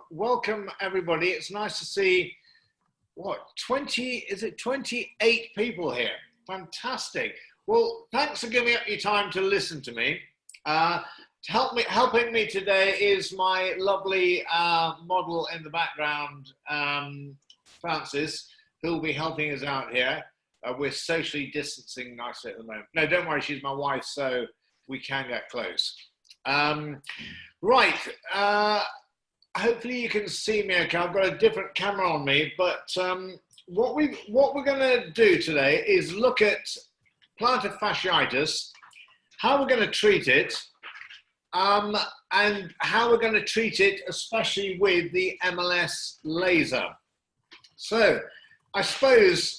Welcome everybody. It's nice to see, what, 28 people here. Fantastic. Well, thanks for giving up your time to listen to me. Helping me today is my lovely model in the background, Francis, who will be helping us out here. We're socially distancing nicely at the moment. No, don't worry, she's my wife, so we can get close. Hopefully you can see me okay. I've got a different camera on me, but what we're going to do today is look at plantar fasciitis, how we're going to treat it, and how we're going to treat it, especially with the MLS laser. So I suppose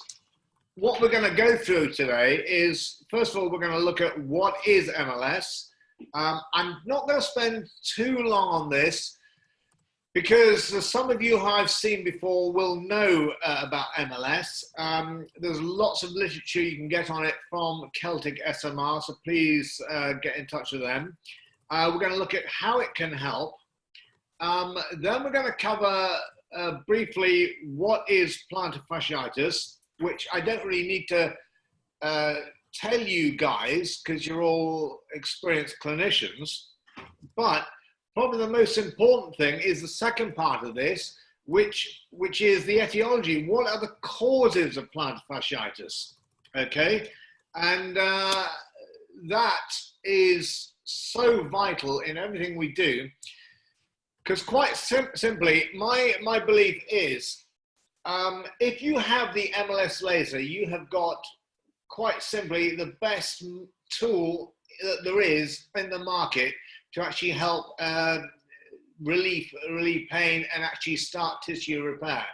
what we're going to go through today is, first of all, we're going to look at what is MLS. I'm not going to spend too long on this because some of you who I've seen before will know about MLS. There's lots of literature you can get on it from Celtic SMR, so please get in touch with them. We're going to look at how it can help. Then we're going to cover briefly what is plantar fasciitis, which I don't really need to tell you guys because you're all experienced clinicians, but probably the most important thing is the second part of this, which is the etiology. What are the causes of plantar fasciitis? Okay, and that is so vital in everything we do, because quite simply, my belief is, if you have the MLS laser, you have got quite simply the best tool that there is in the market to actually help relieve pain and actually start tissue repair.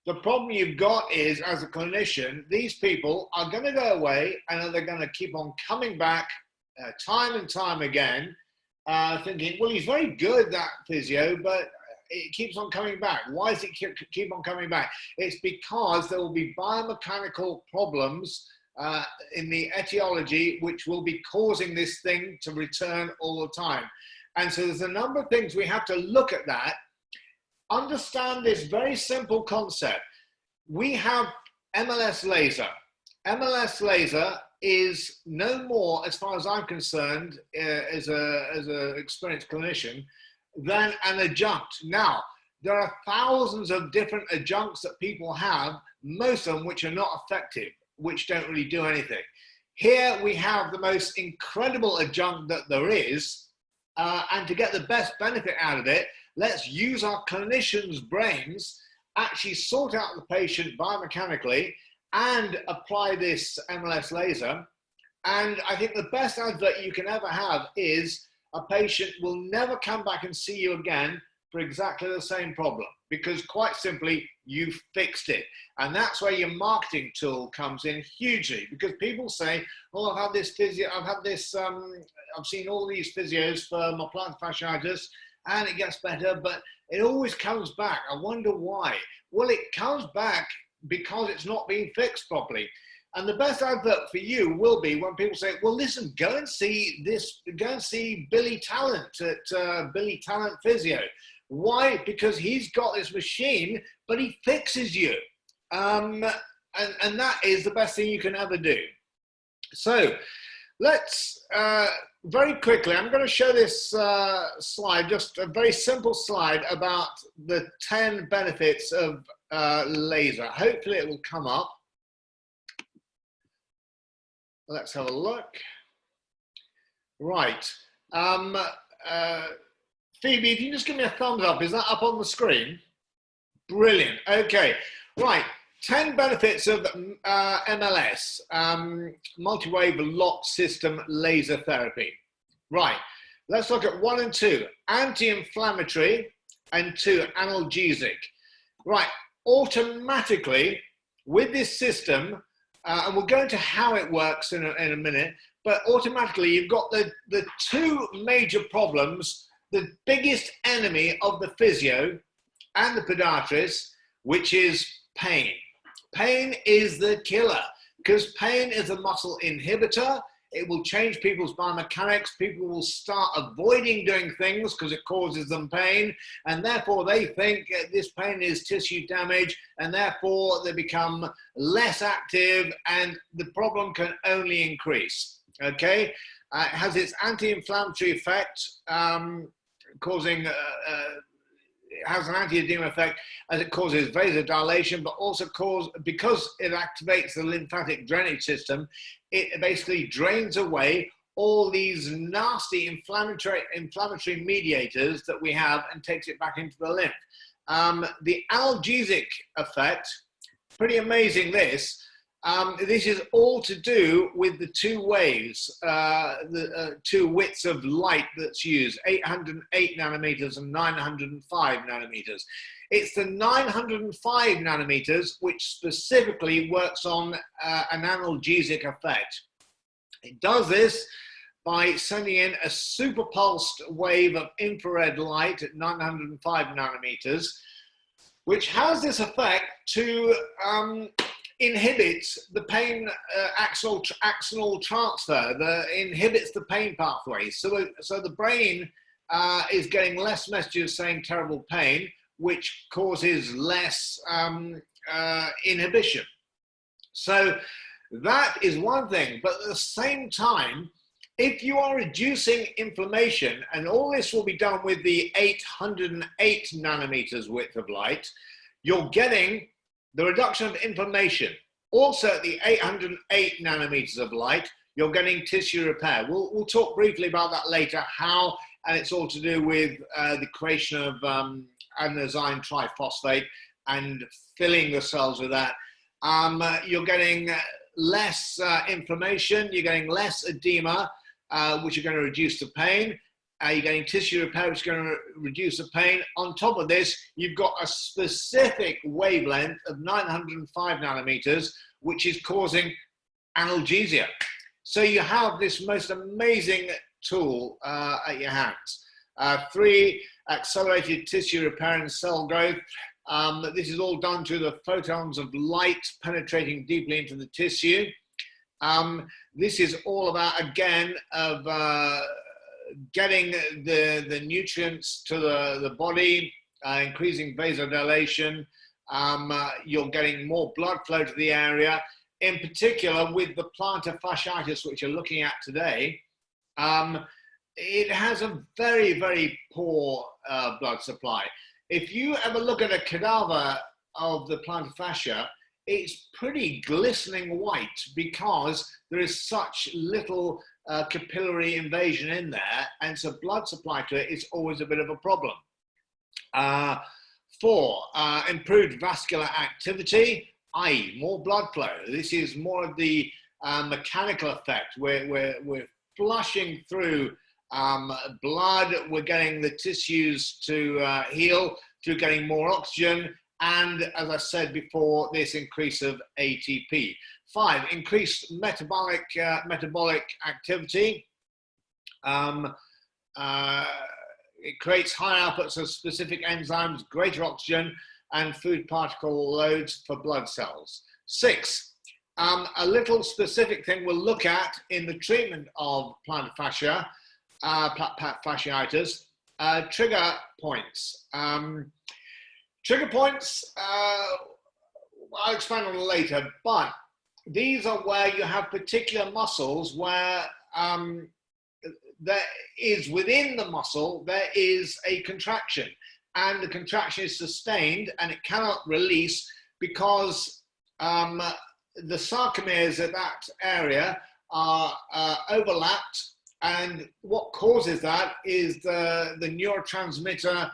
The problem you've got is, as a clinician, these people are going to go away and they're going to keep on coming back time and time again, thinking, well, he's very good, that physio, but it keeps on coming back. Why does it keep on coming back? It's because there will be biomechanical problems in the etiology, which will be causing this thing to return all the time. And so there's a number of things we have to look at that. Understand this very simple concept. We have MLS laser. MLS laser is no more, as far as I'm concerned, as an experienced clinician, than an adjunct. Now, there are thousands of different adjuncts that people have, most of them which are not effective, which don't really do anything. Here we have the most incredible adjunct that there is, and to get the best benefit out of it, let's use our clinicians' brains, actually sort out the patient biomechanically, and apply this MLS laser. And I think the best advert you can ever have is a patient will never come back and see you again for exactly the same problem, because quite simply, you fixed it. And that's where your marketing tool comes in hugely, because people say, oh, I've had this physio, I've seen all these physios for my plantar fasciitis and it gets better, but it always comes back. I wonder why. Well, it comes back because it's not being fixed properly. And the best advert for you will be when people say, well, listen, go and see Billy Talent at Billy Talent Physio. Why? Because he's got this machine, but he fixes you. And that is the best thing you can ever do. So let's, very quickly, I'm going to show this slide, just a very simple slide about the 10 benefits of laser. Hopefully it will come up. Let's have a look. Right. Phoebe, if you just give me a thumbs up, is that up on the screen? Brilliant. Okay. Right. 10 benefits of MLS, multi-wave lock system laser therapy. Right. Let's look at 1 and 2. Anti-inflammatory and 2, analgesic. Right. Automatically, with this system, and we'll go into how it works in a minute, but automatically you've got the two major problems, the biggest enemy of the physio and the podiatrist, which is pain. Pain is the killer, because pain is a muscle inhibitor. It will change people's biomechanics. People will start avoiding doing things because it causes them pain, and therefore they think this pain is tissue damage, and therefore they become less active, and the problem can only increase. Okay, it has its anti-inflammatory effect, causing it has an anti-edema effect as it causes vasodilation, but also because it activates the lymphatic drainage system, it basically drains away all these nasty inflammatory mediators that we have and takes it back into the lymph. The analgesic effect, pretty amazing this. This is all to do with the two waves, the two widths of light that's used, 808 nanometers and 905 nanometers. It's the 905 nanometers which specifically works on an analgesic effect. It does this by sending in a super pulsed wave of infrared light at 905 nanometers, which has this effect to inhibits the pain axonal transfer, inhibits the pain pathway. So the brain is getting less messages saying terrible pain, which causes less inhibition. So that is one thing, but at the same time, if you are reducing inflammation, and all this will be done with the 808 nanometers width of light, you're getting the reduction of inflammation. Also at the 808 nanometers of light, you're getting tissue repair. We'll talk briefly about that later, how, and it's all to do with the creation of adenosine triphosphate and filling the cells with that. You're getting less inflammation, you're getting less edema, which are going to reduce the pain. You're getting tissue repair, which is going to reduce the pain. On top of this, you've got a specific wavelength of 905 nanometers, which is causing analgesia. So you have this most amazing tool at your hands. 3, accelerated tissue repair and cell growth. This is all done through the photons of light penetrating deeply into the tissue. This is all about, again, of getting the nutrients to the body, increasing vasodilation. You're getting more blood flow to the area. In particular, with the plantar fasciitis, which you're looking at today, it has a very, very poor blood supply. If you ever look at a cadaver of the plantar fascia, it's pretty glistening white because there is such little capillary invasion in there, and so blood supply to it is always a bit of a problem. 4, improved vascular activity, i.e. more blood flow. This is more of the mechanical effect. We're flushing through blood, we're getting the tissues to heal through getting more oxygen, and as I said before, this increase of ATP. 5, increased metabolic activity. It creates high outputs of specific enzymes, greater oxygen, and food particle loads for blood cells. 6, a little specific thing we'll look at in the treatment of plantar fascia, fasciitis, trigger points. Trigger points, I'll expand on later, but these are where you have particular muscles where there is within the muscle, there is a contraction, and the contraction is sustained and it cannot release because the sarcomeres at that area are overlapped, and what causes that is the neurotransmitter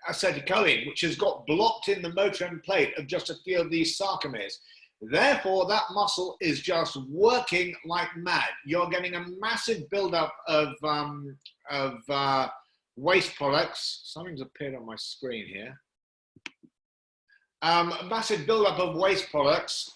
acetylcholine, which has got blocked in the motor end plate of just a few of these sarcomeres. Therefore, that muscle is just working like mad. You're getting a massive buildup of waste products. Something's appeared on my screen here. A massive buildup of waste products,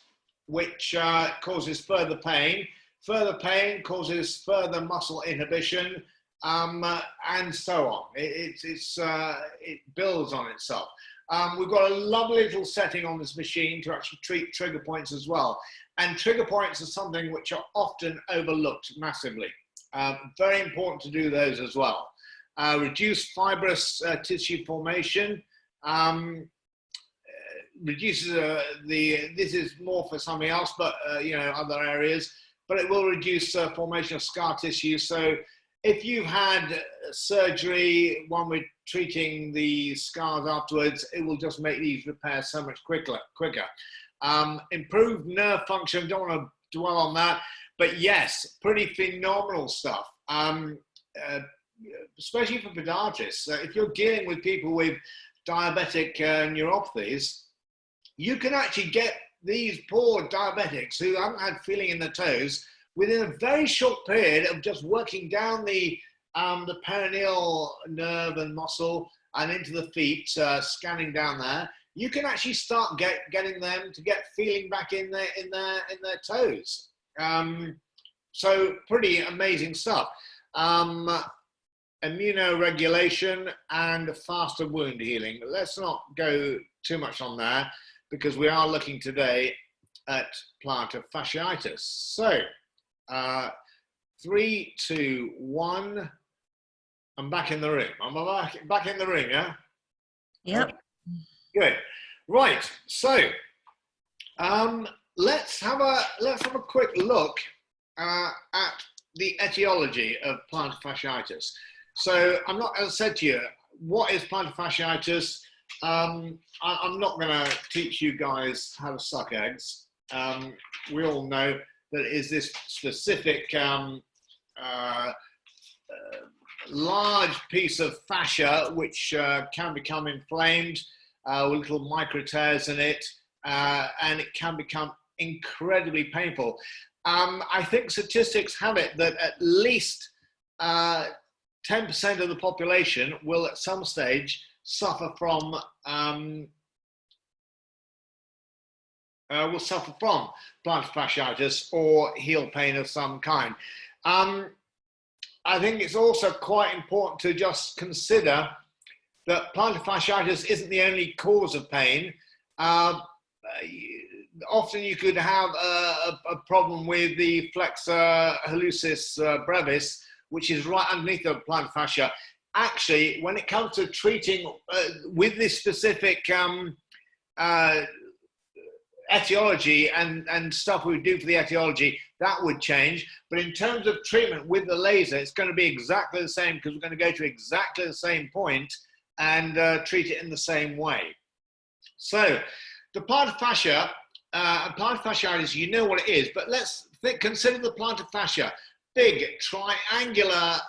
which causes further pain. Further pain causes further muscle inhibition, and so on. It builds on itself. We've got a lovely little setting on this machine to actually treat trigger points as well. And trigger points are something which are often overlooked massively. Very important to do those as well. Reduce fibrous tissue formation. Reduces this is more for something else, but you know, other areas, but it will reduce formation of scar tissue. So if you've had surgery, when we're treating the scars afterwards, it will just make these repairs so much quicker. Improved nerve function, don't want to dwell on that, but yes, pretty phenomenal stuff. Especially for podiatrists. If you're dealing with people with diabetic neuropathies, you can actually get these poor diabetics who haven't had feeling in their toes within a very short period of just working down the perineal nerve and muscle and into the feet, scanning down there. You can actually start getting them to get feeling back in their toes. So pretty amazing stuff. Immunoregulation and faster wound healing. Let's not go too much on there because we are looking today at plantar fasciitis. So, 3, 2, 1. I'm back in the room. I'm back in the room, yeah? Yep. Good. Right. So, let's have a quick look at the etiology of plantar fasciitis. So, I'm not, as I said to you, what is plantar fasciitis? I'm not going to teach you guys how to suck eggs. We all know that it is this specific large piece of fascia which can become inflamed with little micro tears in it, and it can become incredibly painful. I think statistics have it that at least 10% of the population will at some stage suffer from plantar fasciitis or heel pain of some kind. I think it's also quite important to just consider that plantar fasciitis isn't the only cause of pain. Often you could have a problem with the flexor hallucis brevis, which is right underneath the plantar fascia. Actually, when it comes to treating with this specific etiology and stuff we would do for the etiology, that would change. But in terms of treatment with the laser, it's going to be exactly the same because we're going to go to exactly the same point and treat it in the same way. So the plantar fascia, plantar fasciitis, you know what it is, but let's consider the plantar fascia. Big, triangular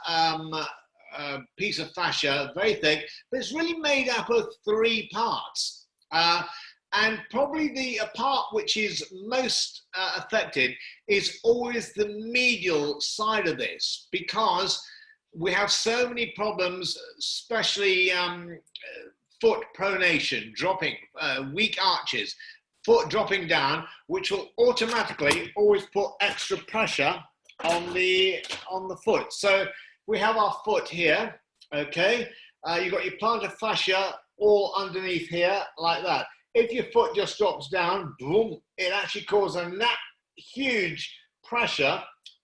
piece of fascia, very thick, but it's really made up of 3 parts. And probably the part which is most affected is always the medial side of this, because we have so many problems, especially foot pronation, dropping, weak arches, foot dropping down, which will automatically always put extra pressure on the foot. So we have our foot here, okay? You've got your plantar fascia all underneath here, like that. If your foot just drops down, boom, it actually causes a huge pressure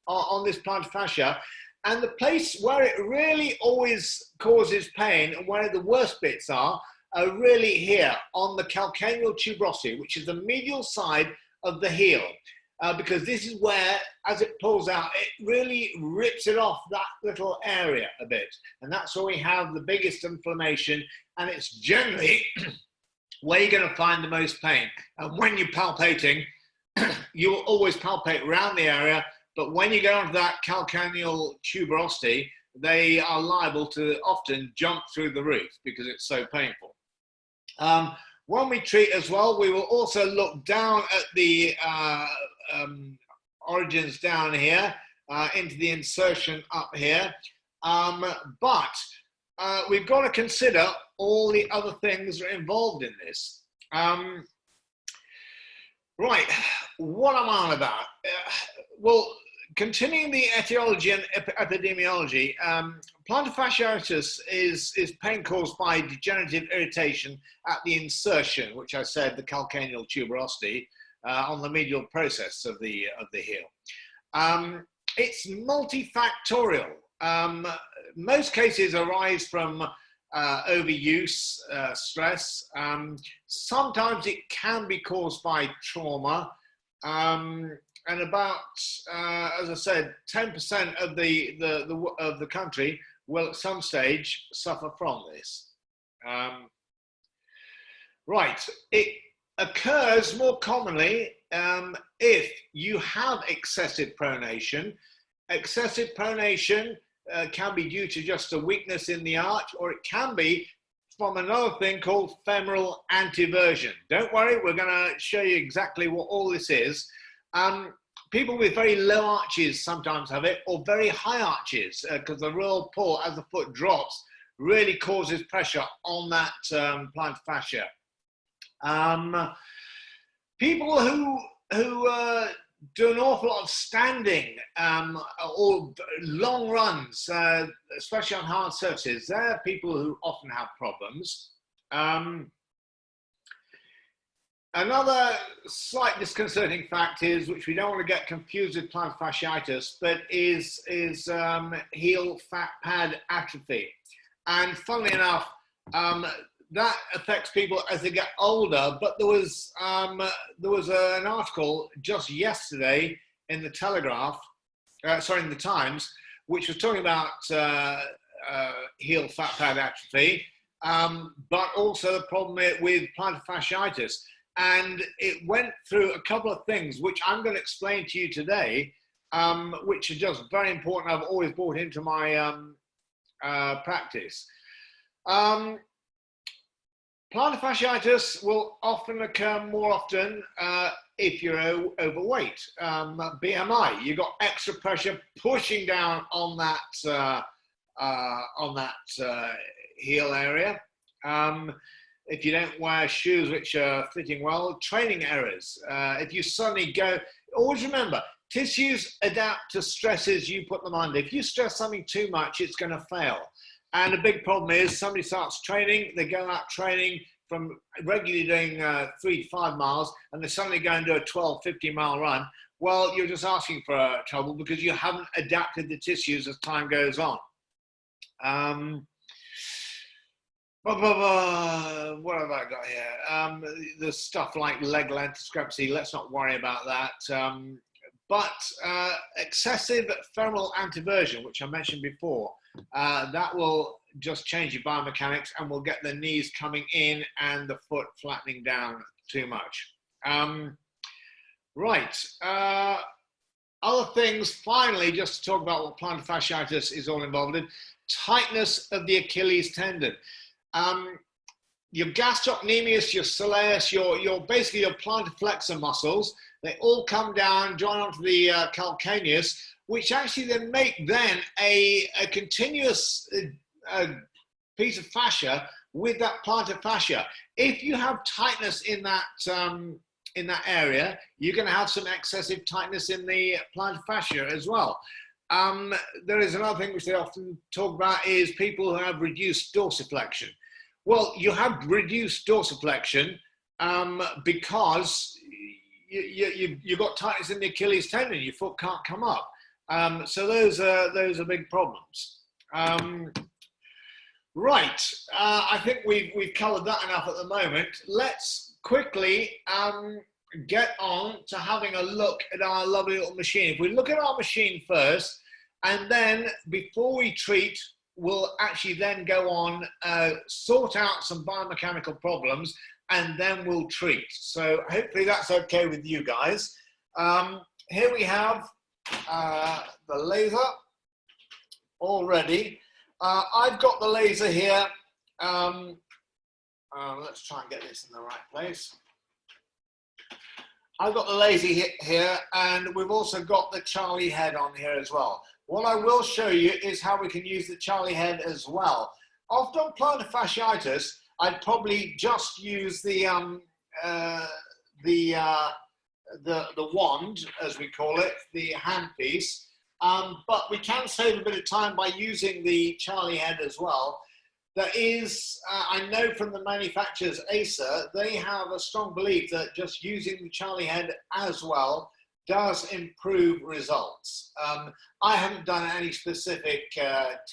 on this plantar fascia. And the place where it really always causes pain and where the worst bits are really here on the calcaneal tuberosity, which is the medial side of the heel. Because this is where, as it pulls out, it really rips it off that little area a bit. And that's where we have the biggest inflammation. And it's generally where you're going to find the most pain. And when you're palpating, you will always palpate around the area. But when you go onto that calcaneal tuberosity, they are liable to often jump through the roof because it's so painful. When we treat as well, we will also look down at the origins down here into the insertion up here. But we've got to consider all the other things that are involved in this. Right, what am I on about? Well, continuing the etiology and epidemiology, plantar fasciitis is pain caused by degenerative irritation at the insertion, which I said, the calcaneal tuberosity. on the medial process of the heel. It's multifactorial. Most cases arise from overuse, stress. Sometimes it can be caused by trauma, and about, as I said, 10% of the country will at some stage suffer from this. Right, it occurs more commonly if you have excessive pronation. Excessive pronation can be due to just a weakness in the arch, or it can be from another thing called femoral anteversion. Don't worry, we're going to show you exactly what all this is. People with very low arches sometimes have it, or very high arches, because the real pull as the foot drops really causes pressure on that plantar fascia. People who do an awful lot of standing or long runs, especially on hard surfaces, they're people who often have problems. Another slight disconcerting fact is, which we don't want to get confused with plantar fasciitis, but is heel fat pad atrophy. And funnily enough, that affects people as they get older. But there was an article just yesterday in the Telegraph, in the Times, which was talking about heel fat pad atrophy, but also the problem with plantar fasciitis. And it went through a couple of things, which I'm going to explain to you today, which are just very important. I've always brought into my practice. Plantar fasciitis will often occur more often if you're overweight. BMI, you've got extra pressure pushing down on that heel area. If you don't wear shoes which are fitting well, training errors. If you suddenly go, always remember, tissues adapt to stresses you put them under. If you stress something too much, it's going to fail. And a big problem is somebody starts training, they go out training from regularly doing 3 to 5 miles, and they suddenly go and do a 12, 15-mile run. Well, you're just asking for trouble because you haven't adapted the tissues as time goes on. What have I got here? There's stuff like leg length discrepancy. Let's not worry about that. But excessive femoral anteversion, which I mentioned before, that will just change your biomechanics and will get the knees coming in and the foot flattening down too much. Right. Other things, finally, just to talk about what plantar fasciitis is all involved in, tightness of the Achilles tendon. Your gastrocnemius, your soleus, your basically your plantar flexor muscles, they all come down, join onto the calcaneus, which actually then make a continuous piece of fascia with that plantar fascia. If you have tightness in that area, you're going to have some excessive tightness in the plantar fascia as well. There is another thing which they often talk about is people who have reduced dorsiflexion. Well, you have reduced dorsiflexion because you've got tightness in the Achilles tendon. Your foot can't come up. So those are big problems. Right. I think we've covered that enough at the moment. Let's quickly get on to having a look at our lovely little machine. If we look at our machine first, and then before we treat, we'll actually then go on, sort out some biomechanical problems, and then we'll treat. So hopefully that's okay with you guys. Here we have the laser already. I've got the laser here. Let's try and get this in the right place. I've got the laser here, and we've also got the Charlie head on here as well. What I will show you is how we can use the Charlie head as well. Often on plantar fasciitis, I'd probably just use the wand, as we call it, the handpiece. But we can save a bit of time by using the Charlie head as well. there is, I know from the manufacturers, Acer, they have a strong belief that just using the Charlie head as well does improve results. I haven't done any specific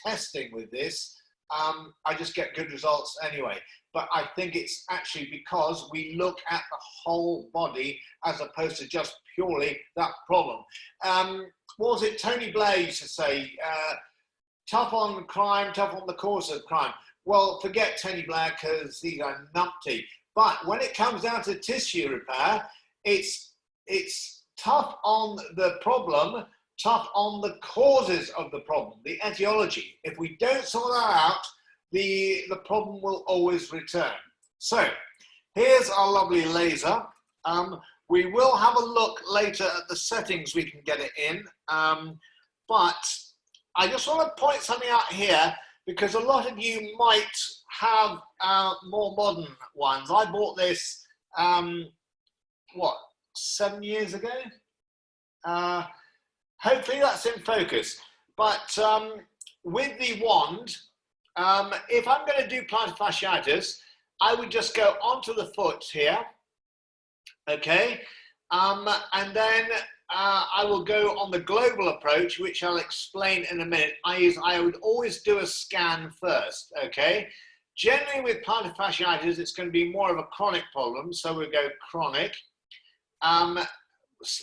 testing with this. I just get good results anyway. But I think it's actually because we look at the whole body as opposed to just purely that problem. What was it Tony Blair used to say? Tough on crime, tough on the cause of crime. Well, forget Tony Blair because he's a numpty. But when it comes down to tissue repair, it's tough on the problem, tough on the causes of the problem, the etiology. If we don't sort that out, the problem will always return. So here's our lovely laser. We will have a look later at the settings we can get it in, but I just want to point something out here because a lot of you might have more modern ones. I bought this, what, 7 years ago? Hopefully that's in focus. But with the wand, if I'm going to do plantar fasciitis, I would just go onto the foot here, okay? And then I will go on the global approach, which I'll explain in a minute. I would always do a scan first, okay? Generally with plantar fasciitis, it's going to be more of a chronic problem, so we'll go chronic.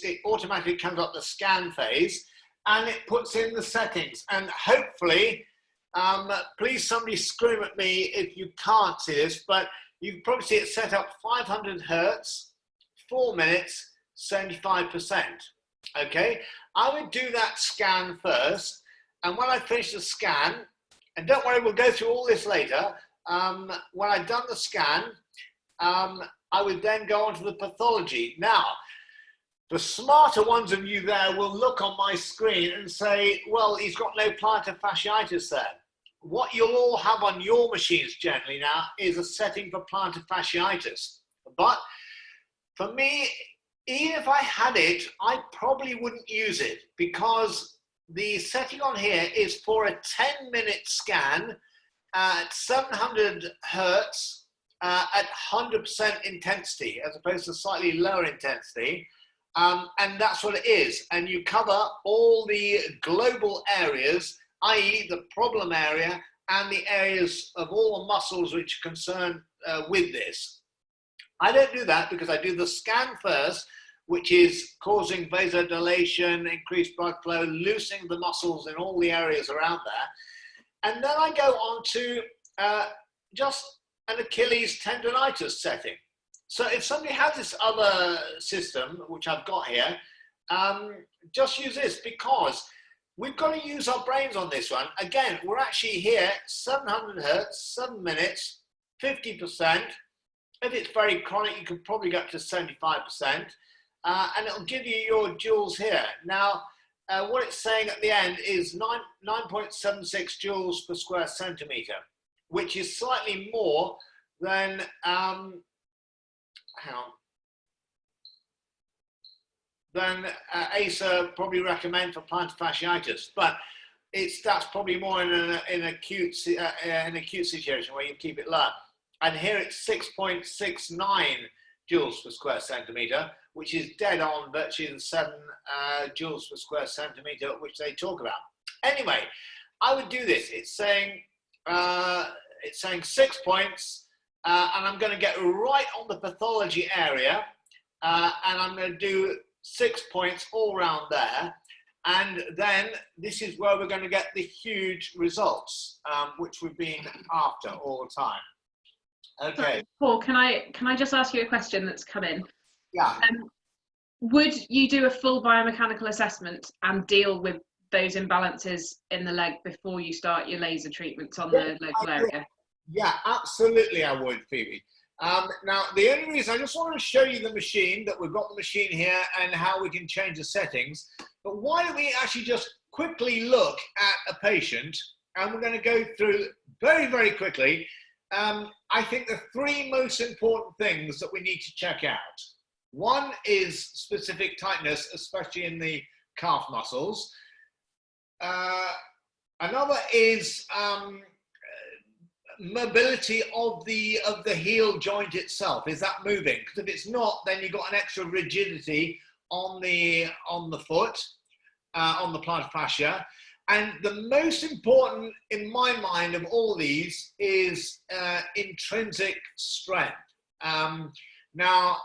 It automatically comes up the scan phase, and it puts in the settings. And hopefully, please somebody scream at me if you can't see this, but you can probably see it set up 500 Hertz, 4 minutes, 75%. Okay, I would do that scan first, and when I finish the scan, and don't worry, we'll go through all this later. When I've done the scan, I would then go on to the pathology. Now, the smarter ones of you there will look on my screen and say, well, he's got no plantar fasciitis there. What you'll all have on your machines generally now is a setting for plantar fasciitis. But for me, even if I had it, I probably wouldn't use it because the setting on here is for a 10-minute scan at 700 Hertz at 100% intensity as opposed to slightly lower intensity. And that's what it is. And you cover all the global areas, i.e. the problem area and the areas of all the muscles which are concerned with this. I don't do that because I do the scan first, which is causing vasodilation, increased blood flow, loosening the muscles in all the areas around there. And then I go on to just an Achilles tendonitis setting. So if somebody has this other system, which I've got here, just use this because we've got to use our brains on this one. Again, we're actually here, 700 Hertz, 7 minutes, 50%. If it's very chronic, you could probably get up to 75%. And it'll give you your joules here. Now, what it's saying at the end is 9.76 joules per square centimetre, which is slightly more than, Acer probably recommend for plantar fasciitis, but that's probably more in an acute situation where you keep it low. And here it's 6.69 joules per square centimetre, which is dead on virtually the 7 joules per square centimetre which they talk about. Anyway, I would do this. It's saying 6 points, and I'm going to get right on the pathology area, and I'm going to do 6 points all around there. And then this is where we're going to get the huge results, which we've been after all the time. Okay. Paul, can I just ask you a question that's come in? Yeah. Would you do a full biomechanical assessment and deal with those imbalances in the leg before you start your laser treatments on the local area? Yeah, absolutely I would, Phoebe. Now, the only reason, I just want to show you the machine, that we've got the machine here and how we can change the settings. But why don't we actually just quickly look at a patient, and we're going to go through very, very quickly. I think the 3 most important things that we need to check out. One is specific tightness, especially in the calf muscles. Another is mobility of the heel joint itself. Is that moving? Because if it's not, then you've got an extra rigidity on the foot, on the plantar fascia. And the most important in my mind of all these is intrinsic strength. Now,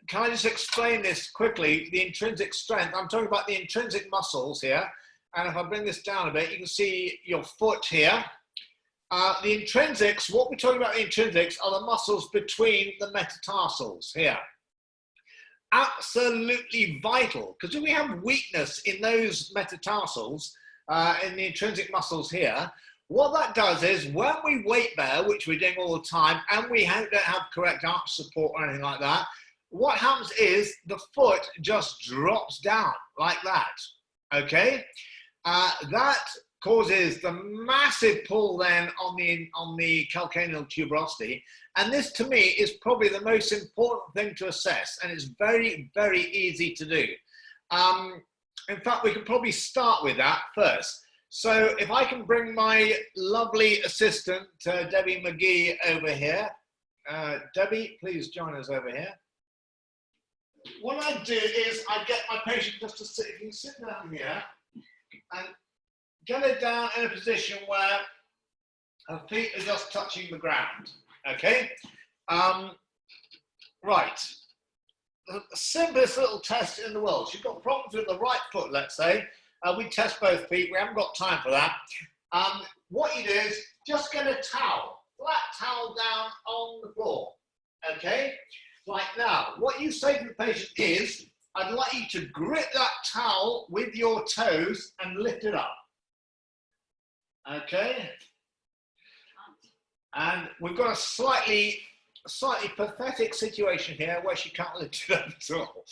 can I just explain this quickly? The intrinsic strength, I'm talking about the intrinsic muscles here. And if I bring this down a bit, you can see your foot here. The intrinsics, what we're talking about the intrinsics are the muscles between the metatarsals here. Absolutely vital, because if we have weakness in those metatarsals, in the intrinsic muscles here, what that does is when we weight bear, which we're doing all the time, and we don't have correct arch support or anything like that, what happens is the foot just drops down like that, okay? That causes the massive pull then on the calcaneal tuberosity, and this to me is probably the most important thing to assess, and it's very, very easy to do. In fact, we can probably start with that first. So if I can bring my lovely assistant, Debbie McGee, over here. Debbie, please join us over here. What I do is I get my patient just to sit, if you sit down here, and get her down in a position where her feet are just touching the ground, okay? Right. The simplest little test in the world. She's got problems with the right foot, let's say. We test both feet. We haven't got time for that. What you do is just get a towel, flat towel down on the floor, okay? Right now, what you say to the patient is, I'd like you to grip that towel with your toes and lift it up. Okay? And we've got a slightly pathetic situation here where she can't lift it up at all.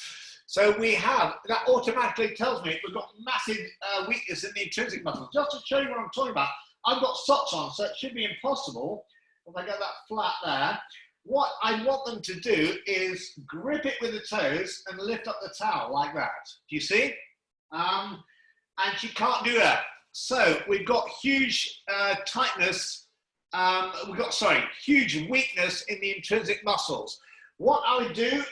So we have, that automatically tells me we've got massive weakness in the intrinsic muscles. Just to show you what I'm talking about, I've got socks on, so it should be impossible if I get that flat there. What I want them to do is grip it with the toes and lift up the towel like that. Do you see? And she can't do that. So we've got huge tightness, huge weakness in the intrinsic muscles. What I would do,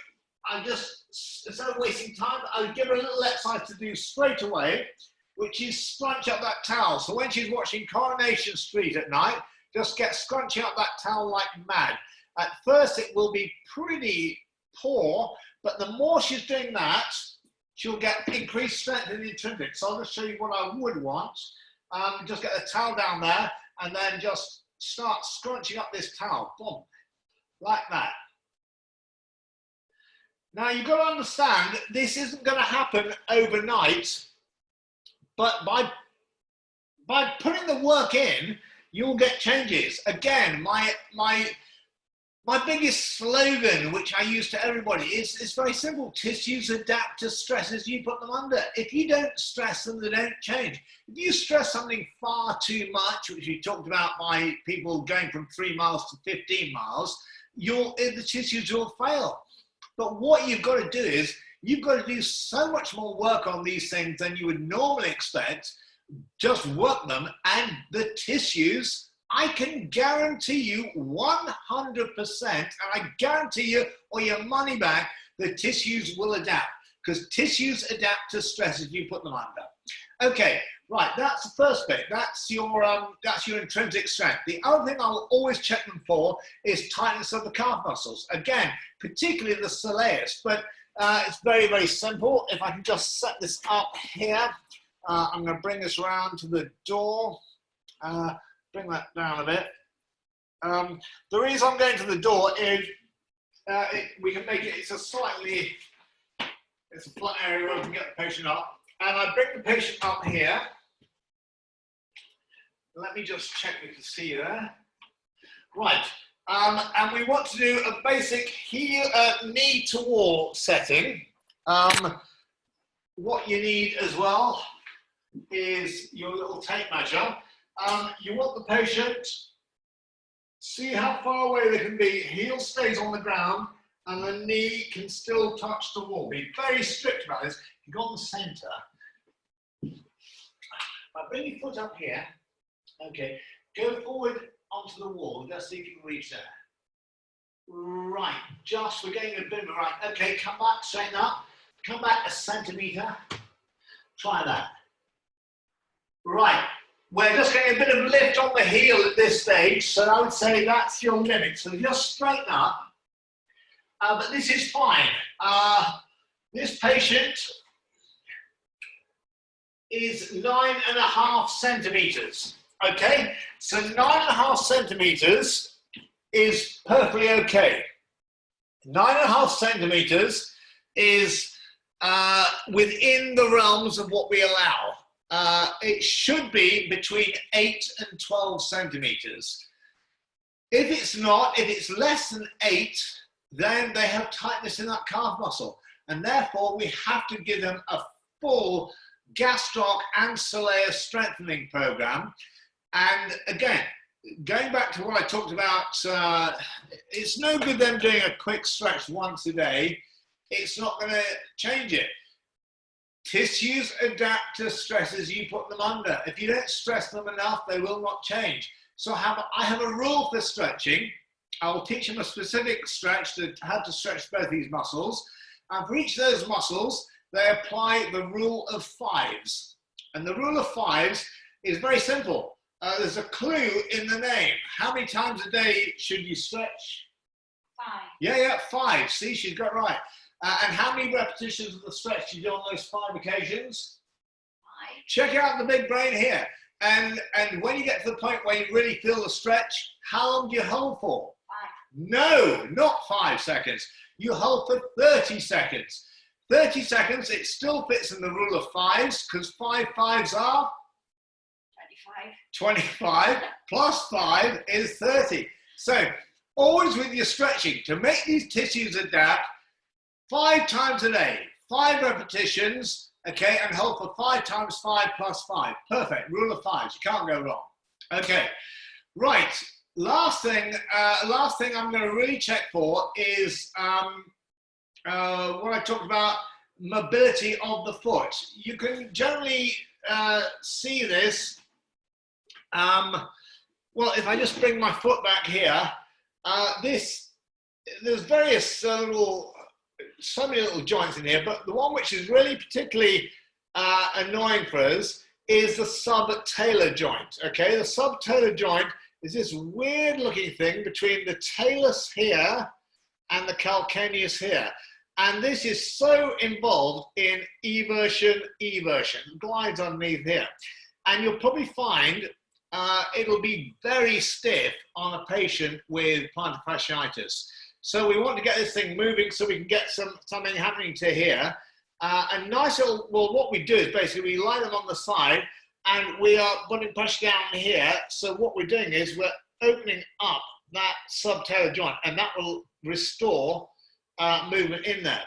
instead of wasting time, I would give her a little exercise to do straight away, which is scrunch up that towel. So when she's watching Coronation Street at night, just get scrunching up that towel like mad. At first it will be pretty poor, but the more she's doing that, she'll get increased strength in the intrinsic. So I'll just show you what I would want. Just get the towel down there and then just start scrunching up this towel, boom, like that. Now you've got to understand that this isn't going to happen overnight, but by putting the work in, you'll get changes. Again, my biggest slogan, which I use to everybody, is very simple. Tissues adapt to stresses you put them under. If you don't stress them, they don't change. If you stress something far too much, which we talked about by people going from 3 miles to 15 miles, the tissues will fail. But what you've got to do is, you've got to do so much more work on these things than you would normally expect. Just work them, and the tissues, I can guarantee you 100%, and I guarantee you or your money back, the tissues will adapt, because tissues adapt to stress if you put them under. Okay, right, that's the first bit. That's your intrinsic strength. The other thing I'll always check them for is tightness of the calf muscles. Again, particularly the soleus, but it's very, very simple. If I can just set this up here, I'm going to bring this round to the door. Bring that down a bit. The reason I'm going to the door is we can make it, it's a flat area where we can get the patient up. And I bring the patient up here. Let me just check we can see there. Right, and we want to do a basic knee to wall setting. What you need as well is your little tape measure. You want the patient, see how far away they can be, heel stays on the ground, and the knee can still touch the wall. Be very strict about this. You go on the center. Bring your foot up here. Okay, go forward onto the wall. Let's see if you can reach there. Right, just we're getting a bit of right. Okay, come back, straighten up. Come back a centimetre. Try that. Right, we're just getting a bit of lift on the heel at this stage, so I would say that's your limit. So just straighten up. But this is fine. This patient is 9.5 centimetres. Okay, so 9.5 centimetres is perfectly okay. 9.5 centimetres is within the realms of what we allow. It should be between 8 and 12 centimetres. If it's not, if it's less than 8, then they have tightness in that calf muscle. And therefore, we have to give them a full gastroc and soleus strengthening program. And again, going back to what I talked about, it's no good them doing a quick stretch once a day. It's not going to change it. Tissues adapt to stresses you put them under. If you don't stress them enough, they will not change. So I have a rule for stretching. I will teach them a specific stretch to how to stretch both these muscles. And for each of those muscles, they apply the rule of 5s. And the rule of 5s is very simple. There's a clue in the name. How many times a day should you stretch? 5. Yeah, 5. See, she's got it right. And how many repetitions of the stretch do you do on those 5 occasions? 5. Check out the big brain here. And when you get to the point where you really feel the stretch, how long do you hold for? 5. No, not 5 seconds. You hold for 30 seconds. 30 seconds, it still fits in the rule of 5s, because 5 5s are? 25. 25 plus 5 is 30. So always with your stretching, to make these tissues adapt, 5 times a day, 5 repetitions, okay, and hold for 5 times 5 plus 5. Perfect, rule of 5s, you can't go wrong. Okay, right, last thing I'm going to really check for is what I talked about, mobility of the foot. You can generally see this. Well, if I just bring my foot back here, there's various so many little joints in here, but the one which is really particularly annoying for us is the subtalar joint. Okay, the subtalar joint is this weird looking thing between the talus here and the calcaneus here. And this is so involved in eversion, glides underneath here. And you'll probably find it'll be very stiff on a patient with plantar fasciitis. So we want to get this thing moving so we can get something happening to here. And nice little, well, what we do is basically we lie them on the side and we are putting pressure down here. So what we're doing is we're opening up that subtalar joint, and that will restore movement in there.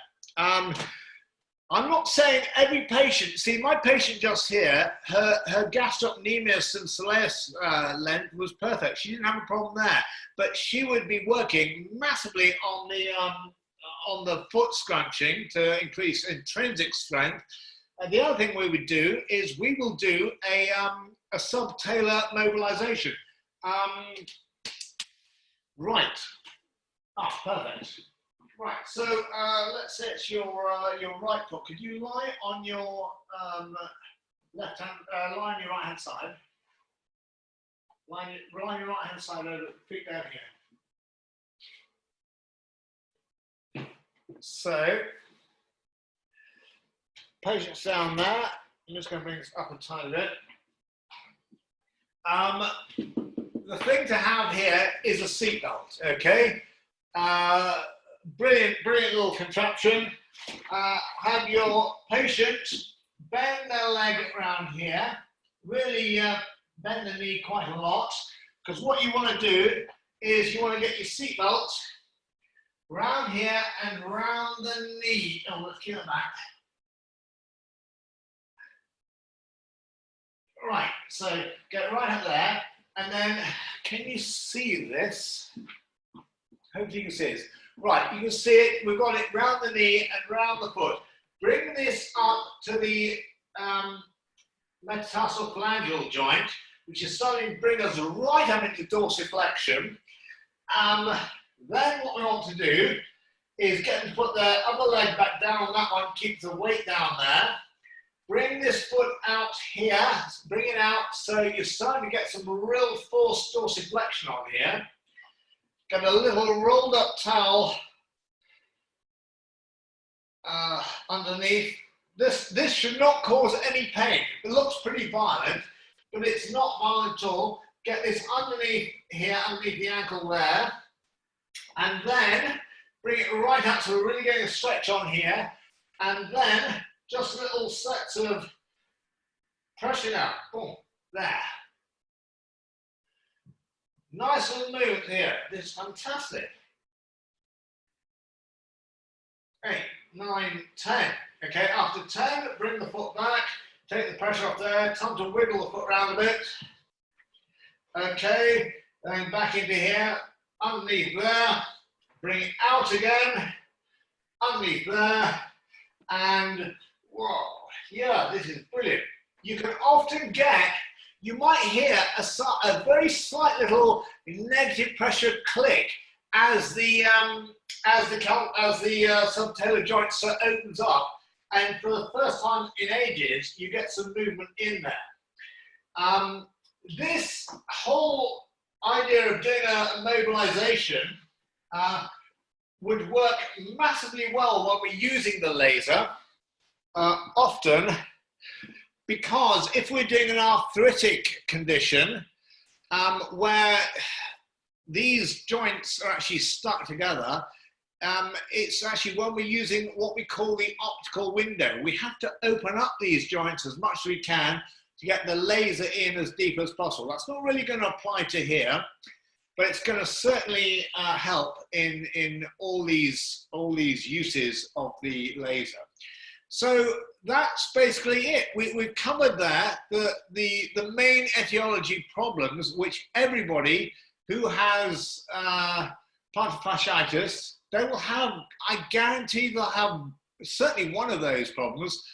I'm not saying every patient, see my patient just here, her gastrocnemius and soleus length was perfect. She didn't have a problem there, but she would be working massively on the foot scrunching to increase intrinsic strength. And the other thing we would do is we will do a subtalar mobilization. Right. Ah, perfect. Right, so let's say it's your right foot. Could you lie on your left hand, lie on your right hand side? Lie on your right hand side over feet down here. So, patience down there. I'm just going to bring this up a tiny bit. The thing to have here is a seatbelt, okay? Brilliant little contraption. Have your patient bend their leg around here, really bend the knee quite a lot, because what you want to do is you want to get your seatbelt round here and round the knee. Oh, let's keep it back. Right, so get right up there, and then can you see this? Hopefully you can see this. Right, you can see it, we've got it round the knee and round the foot. Bring this up to the metatarsophalangeal joint, which is starting to bring us right up into dorsiflexion. Then what we want to do is get them to put their other leg back down on that one, keep the weight down there. Bring this foot out here, bring it out so you're starting to get some real forced dorsiflexion on here. Get a little rolled up towel underneath. This should not cause any pain. It looks pretty violent, but it's not violent at all. Get this underneath here, underneath the ankle there, and then bring it right out so we're really getting a stretch on here, and then just little sets of pressure down. Boom, there. Nice little movement here. This is fantastic. 8, 9, 10. Okay, after 10, bring the foot back, take the pressure off there, time to wiggle the foot around a bit. Okay, then back into here, underneath there, bring it out again, underneath there, and whoa, yeah, this is brilliant. You can often get, you might hear a very slight little negative pressure click as the subtalar joint opens up, and for the first time in ages, you get some movement in there. This whole idea of doing a mobilization would work massively well when we're using the laser, often, because if we're doing an arthritic condition where these joints are actually stuck together, it's actually when we're using what we call the optical window. We have to open up these joints as much as we can to get the laser in as deep as possible. That's not really going to apply to here, but it's going to certainly help in all these uses of the laser. So that's basically it. We've covered there the main etiology problems which everybody who has plantar fasciitis, they will have, I guarantee they'll have certainly one of those problems.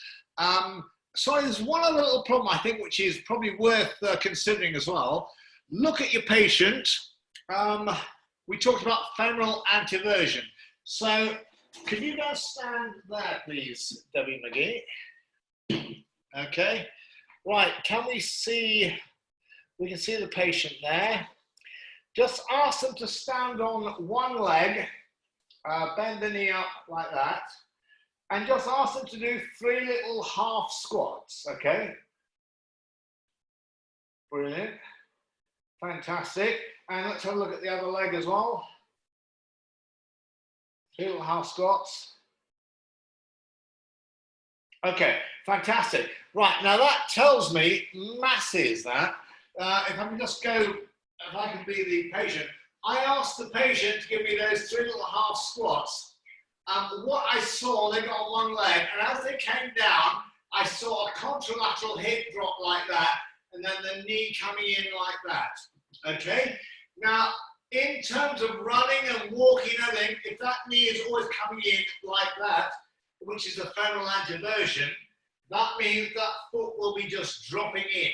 So there's one other little problem I think which is probably worth considering as well. Look at your patient. We talked about femoral anteversion. So can you guys stand there please, Debbie McGee? Okay, right, can we see, we can see the patient there. Just ask them to stand on one leg, bend the knee up like that, and just ask them to do 3 little half squats, okay? Brilliant, fantastic. And let's have a look at the other leg as well. 3 little half squats. Okay, fantastic. Right, now that tells me masses that. If I can just go, if I can be the patient, I asked the patient to give me those 3 little half squats. What I saw, they got on one leg, and as they came down, I saw a contralateral hip drop like that, and then the knee coming in like that. Okay? Now, in terms of running and walking and everything, if that knee is always coming in like that, which is a femoral anteversion, that means that foot will be just dropping in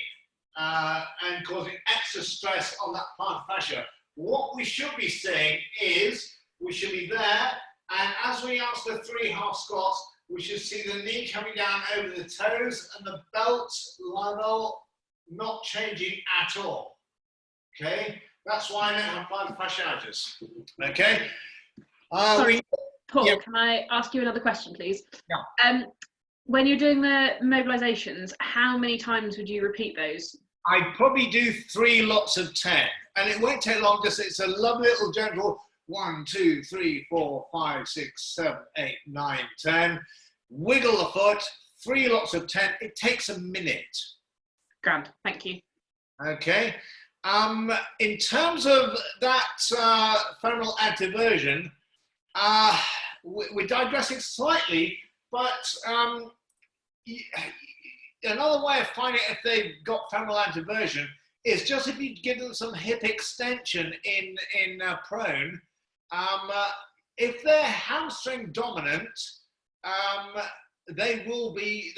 and causing extra stress on that plantar fascia. What we should be saying is, we should be there, and as we ask the 3 half squats, we should see the knee coming down over the toes and the belt level not changing at all. Okay? That's why I don't have plantar fasciitis. Okay? Sorry, Paul, yeah. Can I ask you another question, please? Yeah. When you're doing the mobilizations, how many times would you repeat those? I'd probably do 3 lots of 10, and it won't take long. Just it's a lovely little gentle 1, 2, 3, 4, 5, 6, 7, 8, 9, 10. Wiggle the foot, 3 lots of 10. It takes a minute. Grand, thank you. Okay. In terms of that femoral anteversion, we're digressing slightly, but another way of finding if they've got femoral anteversion is just if you give them some hip extension in prone. If they're hamstring dominant, there will be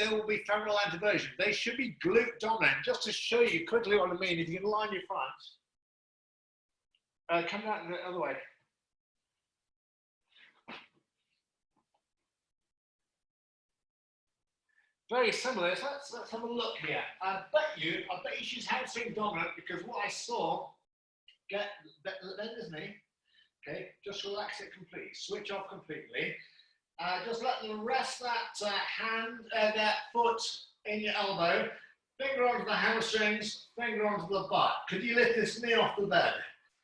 femoral anteversion. They should be glute dominant. Just to show you quickly what I mean, if you can line your front, come down the other way. Very similar. So let's have a look here. I bet you she's hamstring dominant, because what I saw, bend his knee, okay, just relax it completely, switch off completely. Just let them rest that that foot in your elbow, finger onto the hamstrings, finger onto the butt. Could you lift this knee off the bed?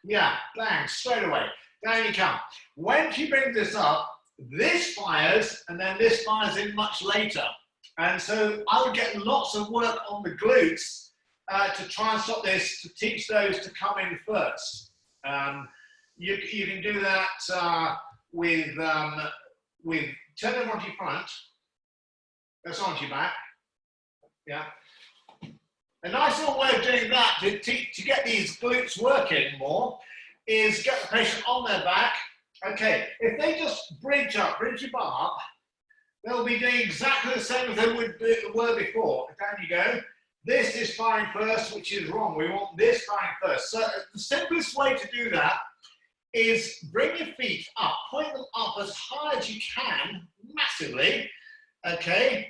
Yeah, bang, straight away. Down you come. When she brings this up, this fires, and then this fires in much later. And so I would get lots of work on the glutes to try and stop this, to teach those to come in first. You can do that with turn them onto your front, that's onto your back, yeah. A nice little way of doing that to get these glutes working more is get the patient on their back. Okay, if they just bridge your bum up, they'll be doing exactly the same as they were before. Down you go. This is firing first, which is wrong. We want this firing first. So the simplest way to do that is bring your feet up, point them up as high as you can, massively, okay?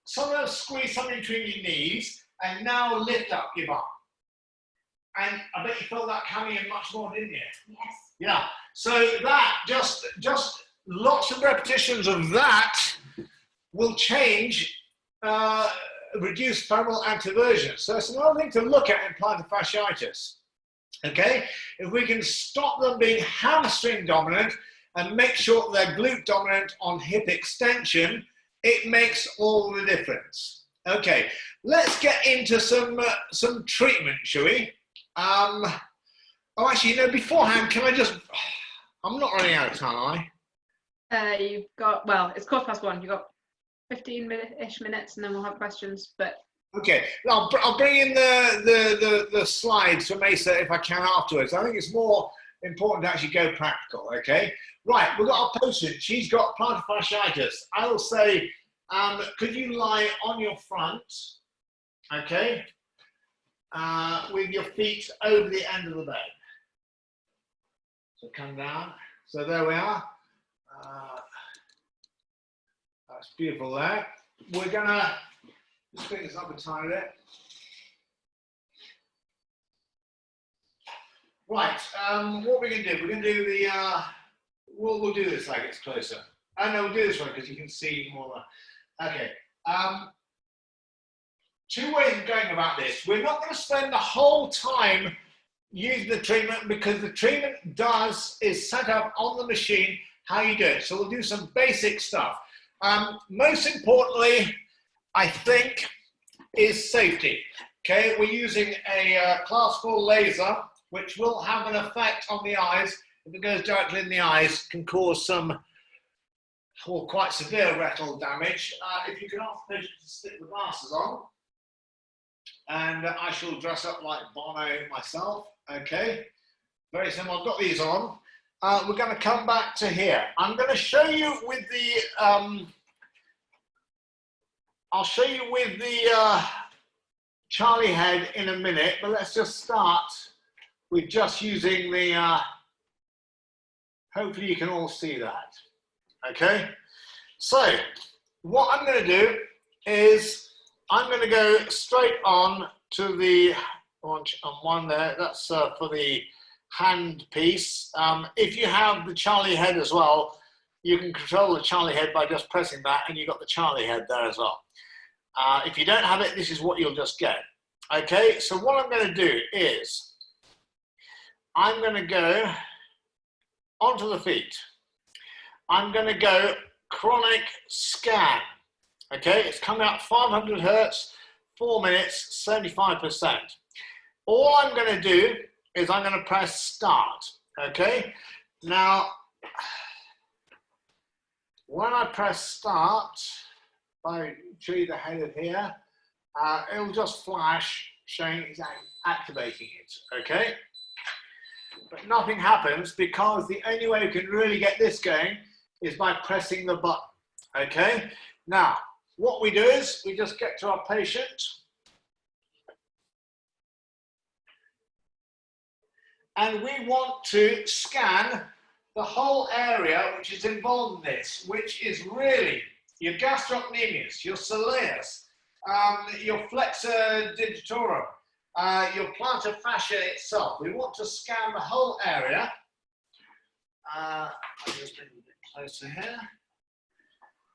Sometimes squeeze something between your knees, and now lift up your bum. And I bet you felt that coming in much more, didn't you? Yes. Yeah, so that, just lots of repetitions of that will change, reduce femoral anteversion. So it's another thing to look at in plantar fasciitis. Okay, if we can stop them being hamstring dominant and make sure they're glute dominant on hip extension, it makes all the difference. Okay, let's get into some treatment, shall we? Oh, actually, beforehand, can I just? I'm not running out of time, am I? You've got, well, it's 1:15. You've got 15-ish minutes, and then we'll have questions. But okay, I'll bring in the slides from Asa if I can afterwards. I think it's more important to actually go practical, okay? Right, we've got our patient. She's got plantar fasciitis. I will say, could you lie on your front, okay, with your feet over the end of the bed. So come down. So there we are. That's beautiful there. We're gonna just bring this up a tiny bit. Right, what we're gonna do, we're gonna do the, we'll do this like it's closer. Oh no, we'll do this one because you can see more. Okay, two ways of going about this. We're not gonna spend the whole time using the treatment because the treatment is set up on the machine how you do it. So we'll do some basic stuff. Most importantly, I think, is safety. Okay, we're using a Class 4 laser, which will have an effect on the eyes. If it goes directly in the eyes, can cause some, or quite severe retinal damage. If you can ask the patient to stick the glasses on, and I shall dress up like Bono myself. Okay, very simple. I've got these on. We're going to come back to here. I'm going to show you with the, I'll show you with the Charlie head in a minute, but let's just start with just using the, hopefully you can all see that. Okay, so what I'm going to do is I'm going to go straight on to the one there. That's for the hand piece. If you have the Charlie head as well, you can control the Charlie head by just pressing that, and you've got the Charlie head there as well. If you don't have it, this is what you'll just get. Okay, so what I'm going to do is I'm going to go onto the feet. I'm going to go chronic scan. Okay, it's coming up 500 hertz, 4 minutes, 75%. All I'm going to do is I'm going to press start. Okay, now when I press start, if I show you the header here, it'll just flash showing it's activating it. Okay, but nothing happens because the only way you can really get this going is by pressing the button. Okay, now what we do is we just get to our patient. And we want to scan the whole area which is involved in this, which is really your gastrocnemius, your soleus, your flexor digitorum, your plantar fascia itself. We want to scan the whole area. I'll just bring it a bit closer here.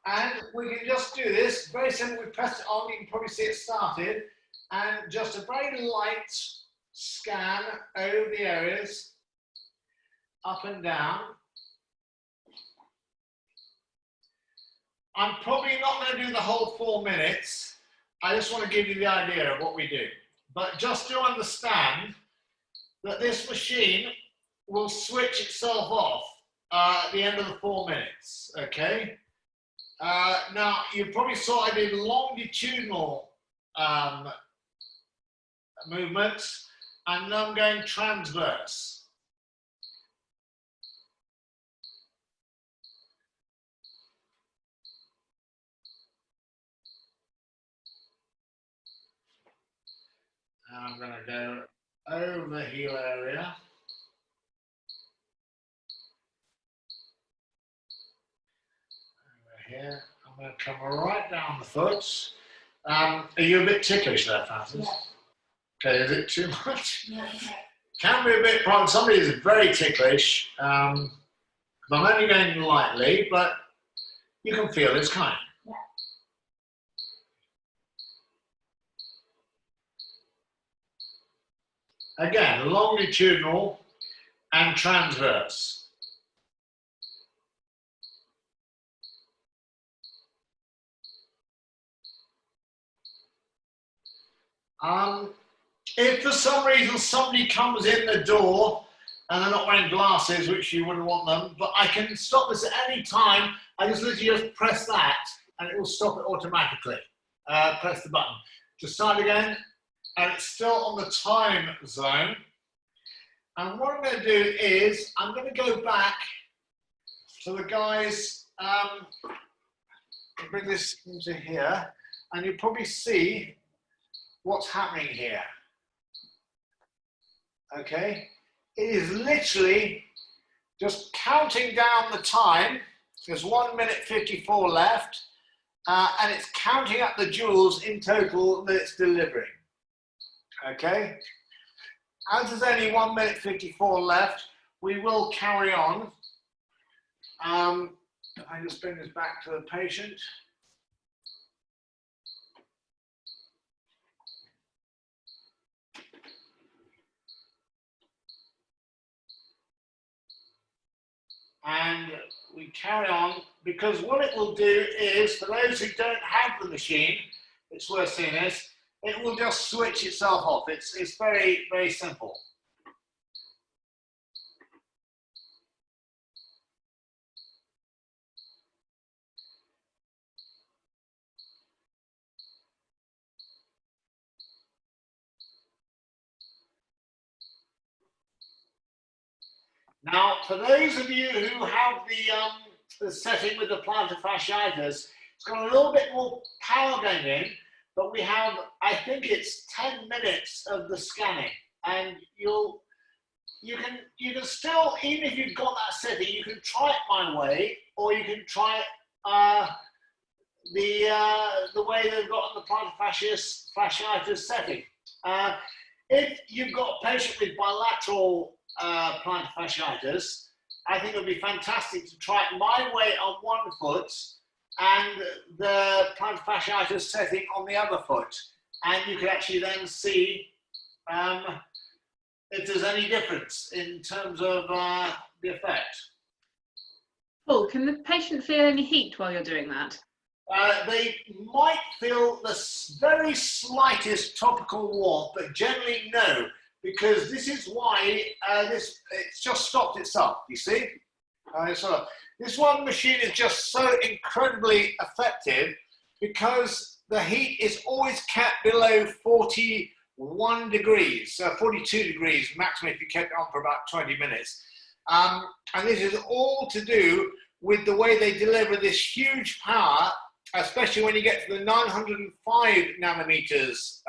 And we can just do this, very simple. We press it on, you can probably see it started, and just a very light scan over the areas, up and down. I'm probably not going to do the whole 4 minutes. I just want to give you the idea of what we do. But just to understand that this machine will switch itself off at the end of the 4 minutes, okay? Now, you probably saw I did longitudinal movements, and now I'm going transverse. And I'm going to go over the heel area. Over here. I'm going to come right down the foot. Are you a bit ticklish there, Francis? Yeah. Okay, is it too much? Yeah. Can be a bit problem. Somebody is very ticklish. I'm only going lightly, but you can feel it's coming. Yeah. Again, longitudinal and transverse. If for some reason somebody comes in the door and they're not wearing glasses, which you wouldn't want them, but I can stop this at any time. I just literally just press that and it will stop it automatically. Press the button. To start again, and it's still on the time zone. And what I'm going to do is I'm going to go back to the guys, bring this into here, and you'll probably see what's happening here. Okay, it is literally just counting down the time. There's 1 minute 54 left, and it's counting up the joules in total that it's delivering. Okay, as there's only 1 minute 54 left, we will carry on. I just bring this back to the patient. And we carry on, because what it will do is, for those who don't have the machine, it's worth seeing this, it will just switch itself off. It's very, very simple. Now, for those of you who have the setting with the plantar fasciitis, it's got a little bit more power going in, but we have, I think it's 10 minutes of the scanning, and you can still, even if you've got that setting, you can try it my way, or you can try it the way they've got on the plantar fasciitis setting. If you've got a patient with bilateral plantar fasciitis, I think it would be fantastic to try it my way on one foot and the plantar fasciitis setting on the other foot, and you can actually then see if there's any difference in terms of the effect. Paul, can the patient feel any heat while you're doing that? They might feel the very slightest topical warmth, but generally no, because this is why it's just stopped itself, you see? So this one machine is just so incredibly effective because the heat is always kept below 41 degrees, 42 degrees maximum if you kept it on for about 20 minutes. And this is all to do with the way they deliver this huge power, especially when you get to the 905 nanometers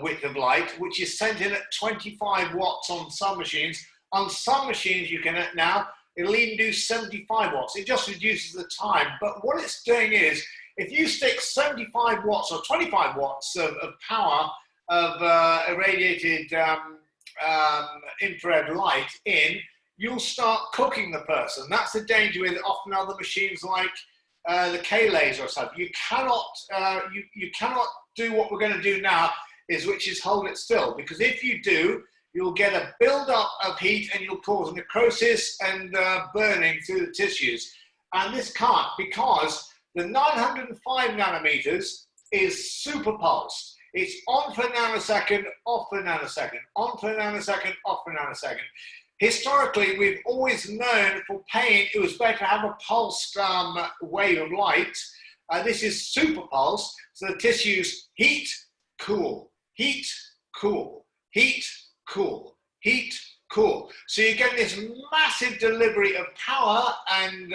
width of light, which is sent in at 25 watts on some machines. On some machines you can now, it'll even do 75 watts. It just reduces the time. But what it's doing is, if you stick 75 watts or 25 watts of power of irradiated infrared light in, you'll start cooking the person. That's the danger with often other machines like the K-laser or something. You cannot do what we're going to do now, which is hold it still, because if you do, you'll get a build-up of heat and you'll cause necrosis and burning through the tissues. And this can't, because the 905 nanometers is super pulsed. It's on for a nanosecond, off for a nanosecond, on for a nanosecond, off for a nanosecond. Historically, we've always known for pain, it was better to have a pulsed wave of light. This is super pulsed, so the tissues heat, cool, heat, cool, heat, cool, heat, cool. So you get this massive delivery of power and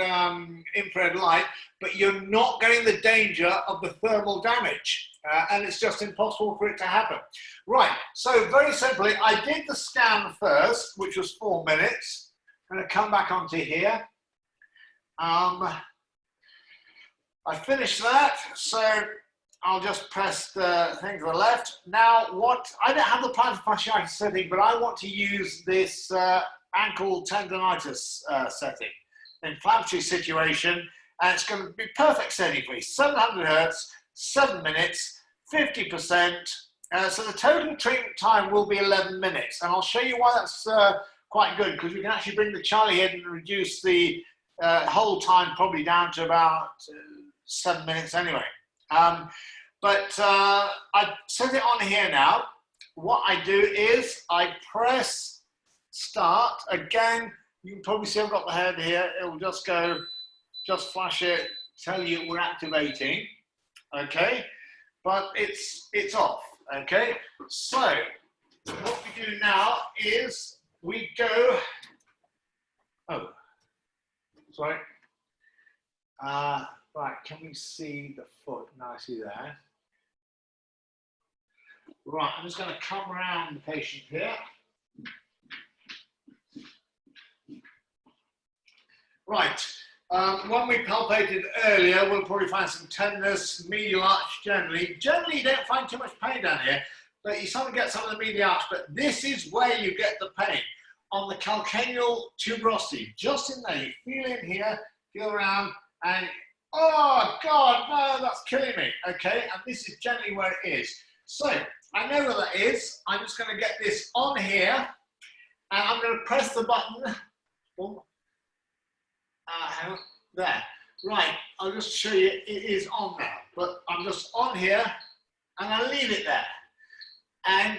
infrared light, but you're not getting the danger of the thermal damage. And it's just impossible for it to happen. Right, so very simply, I did the scan first, which was 4 minutes. I'm going to come back onto here. I finished that, so I'll just press the thing to the left. Now, I don't have the plantar fasciitis setting, but I want to use this ankle tendonitis setting, inflammatory situation, and it's going to be perfect setting for you. 700 hertz, 7 minutes, 50%. So the total treatment time will be 11 minutes, and I'll show you why that's quite good, because we can actually bring the Charlie head and reduce the whole time probably down to about 7 minutes anyway. But I set it on here now. What I do is I press start. Again, you can probably see I've got the head here. It will just go, just flash it, tell you we're activating. Okay, but it's off. Okay, so what we do now is we go, oh, sorry. Right, can we see the foot nicely there? Right, I'm just going to come around the patient here. Right, when we palpated earlier, we'll probably find some tenderness, medial arch generally. Generally, you don't find too much pain down here, but you sort of get some of the medial arch, but this is where you get the pain. On the calcaneal tuberosity, just in there, you feel in here, feel around, and oh God, no, that's killing me. Okay, and this is generally where it is. So I know where that is. I'm just going to get this on here, and I'm going to press the button. There. Right, I'll just show you. It is on now, but I'm just on here, and I leave it there. And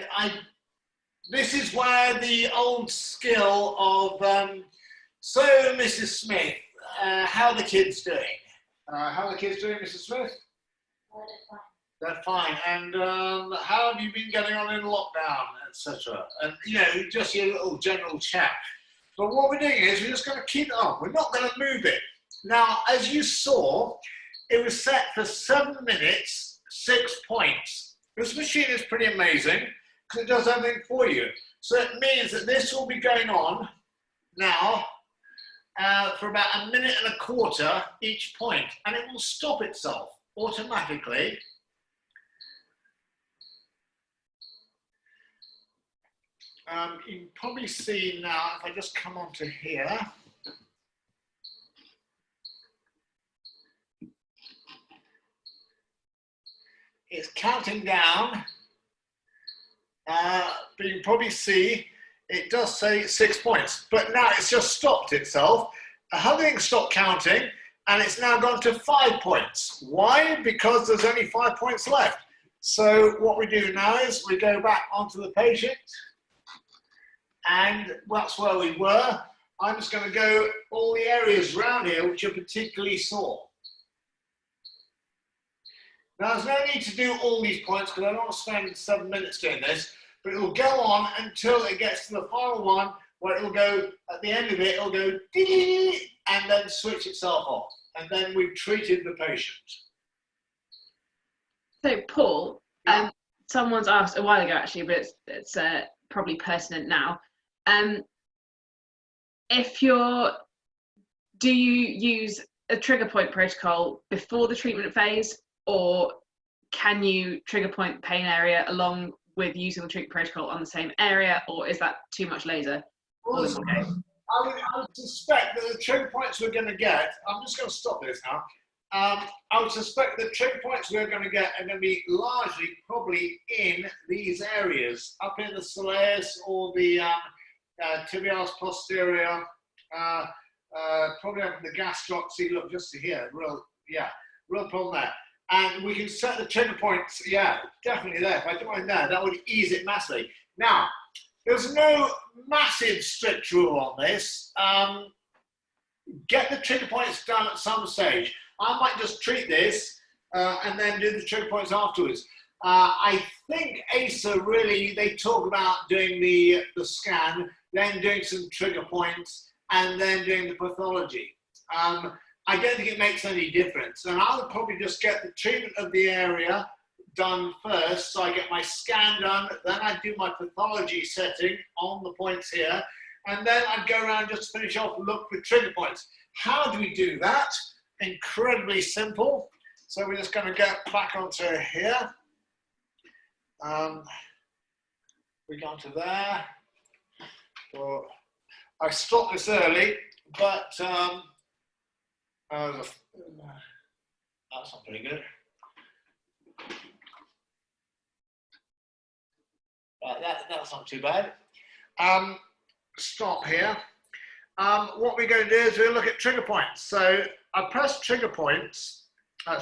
this is where the old skill of so Mrs. Smith, how are the kids doing? How are the kids doing, Mrs. Smith? They're fine. And how have you been getting on in lockdown, etc.? And, you know, just your little general chat. But what we're doing is we're just going to keep it on. We're not going to move it. Now, as you saw, it was set for 7 minutes, 6 points. This machine is pretty amazing because it does everything for you. So it means that this will be going on now for about 1.25 minutes each point, and it will stop itself automatically. You can probably see now, if I just come onto here, it's counting down, but you can probably see it does say 6 points, but now it's just stopped itself. Having stopped counting, and it's now gone to 5 points. Why? Because there's only 5 points left. So what we do now is we go back onto the patient, and that's where we were. I'm just going to go all the areas around here which are particularly sore. Now, there's no need to do all these points because I don't want to spend 7 minutes doing this, but it will go on until it gets to the final one where it'll go, at the end of it, it'll go ding, and then switch itself off. And then we've treated the patient. So Paul, Yeah. someone's asked a while ago actually, but it's probably pertinent now. Do you use a trigger point protocol before the treatment phase, or can you trigger point pain area along with using the treatment protocol on the same area, or is that too much laser? Well, I would suspect that the trigger points we're going to get, I'm just going to stop this now. I would suspect the trigger points we're going to get are going to be largely probably in these areas, up in the soleus or the tibialis posterior, probably up in the gastroc. See, look, just to here, real problem there. And we can set the trigger points, yeah, definitely there. If I do mine there, that would ease it massively. Now, there's no massive strict rule on this. Get the trigger points done at some stage. I might just treat this and then do the trigger points afterwards. I think ASA really, they talk about doing the scan, then doing some trigger points, and then doing the pathology. I don't think it makes any difference. And I would probably just get the treatment of the area done first. So I get my scan done, then I do my pathology setting on the points here, and then I'd go around just to finish off and look for trigger points. How do we do that? Incredibly simple. So we're just going to get back onto here. We go onto there. Well, I stopped this early, but that's not very good. That's not too bad. Stop here. What we're going to do is we'll look at trigger points. So I press trigger points. I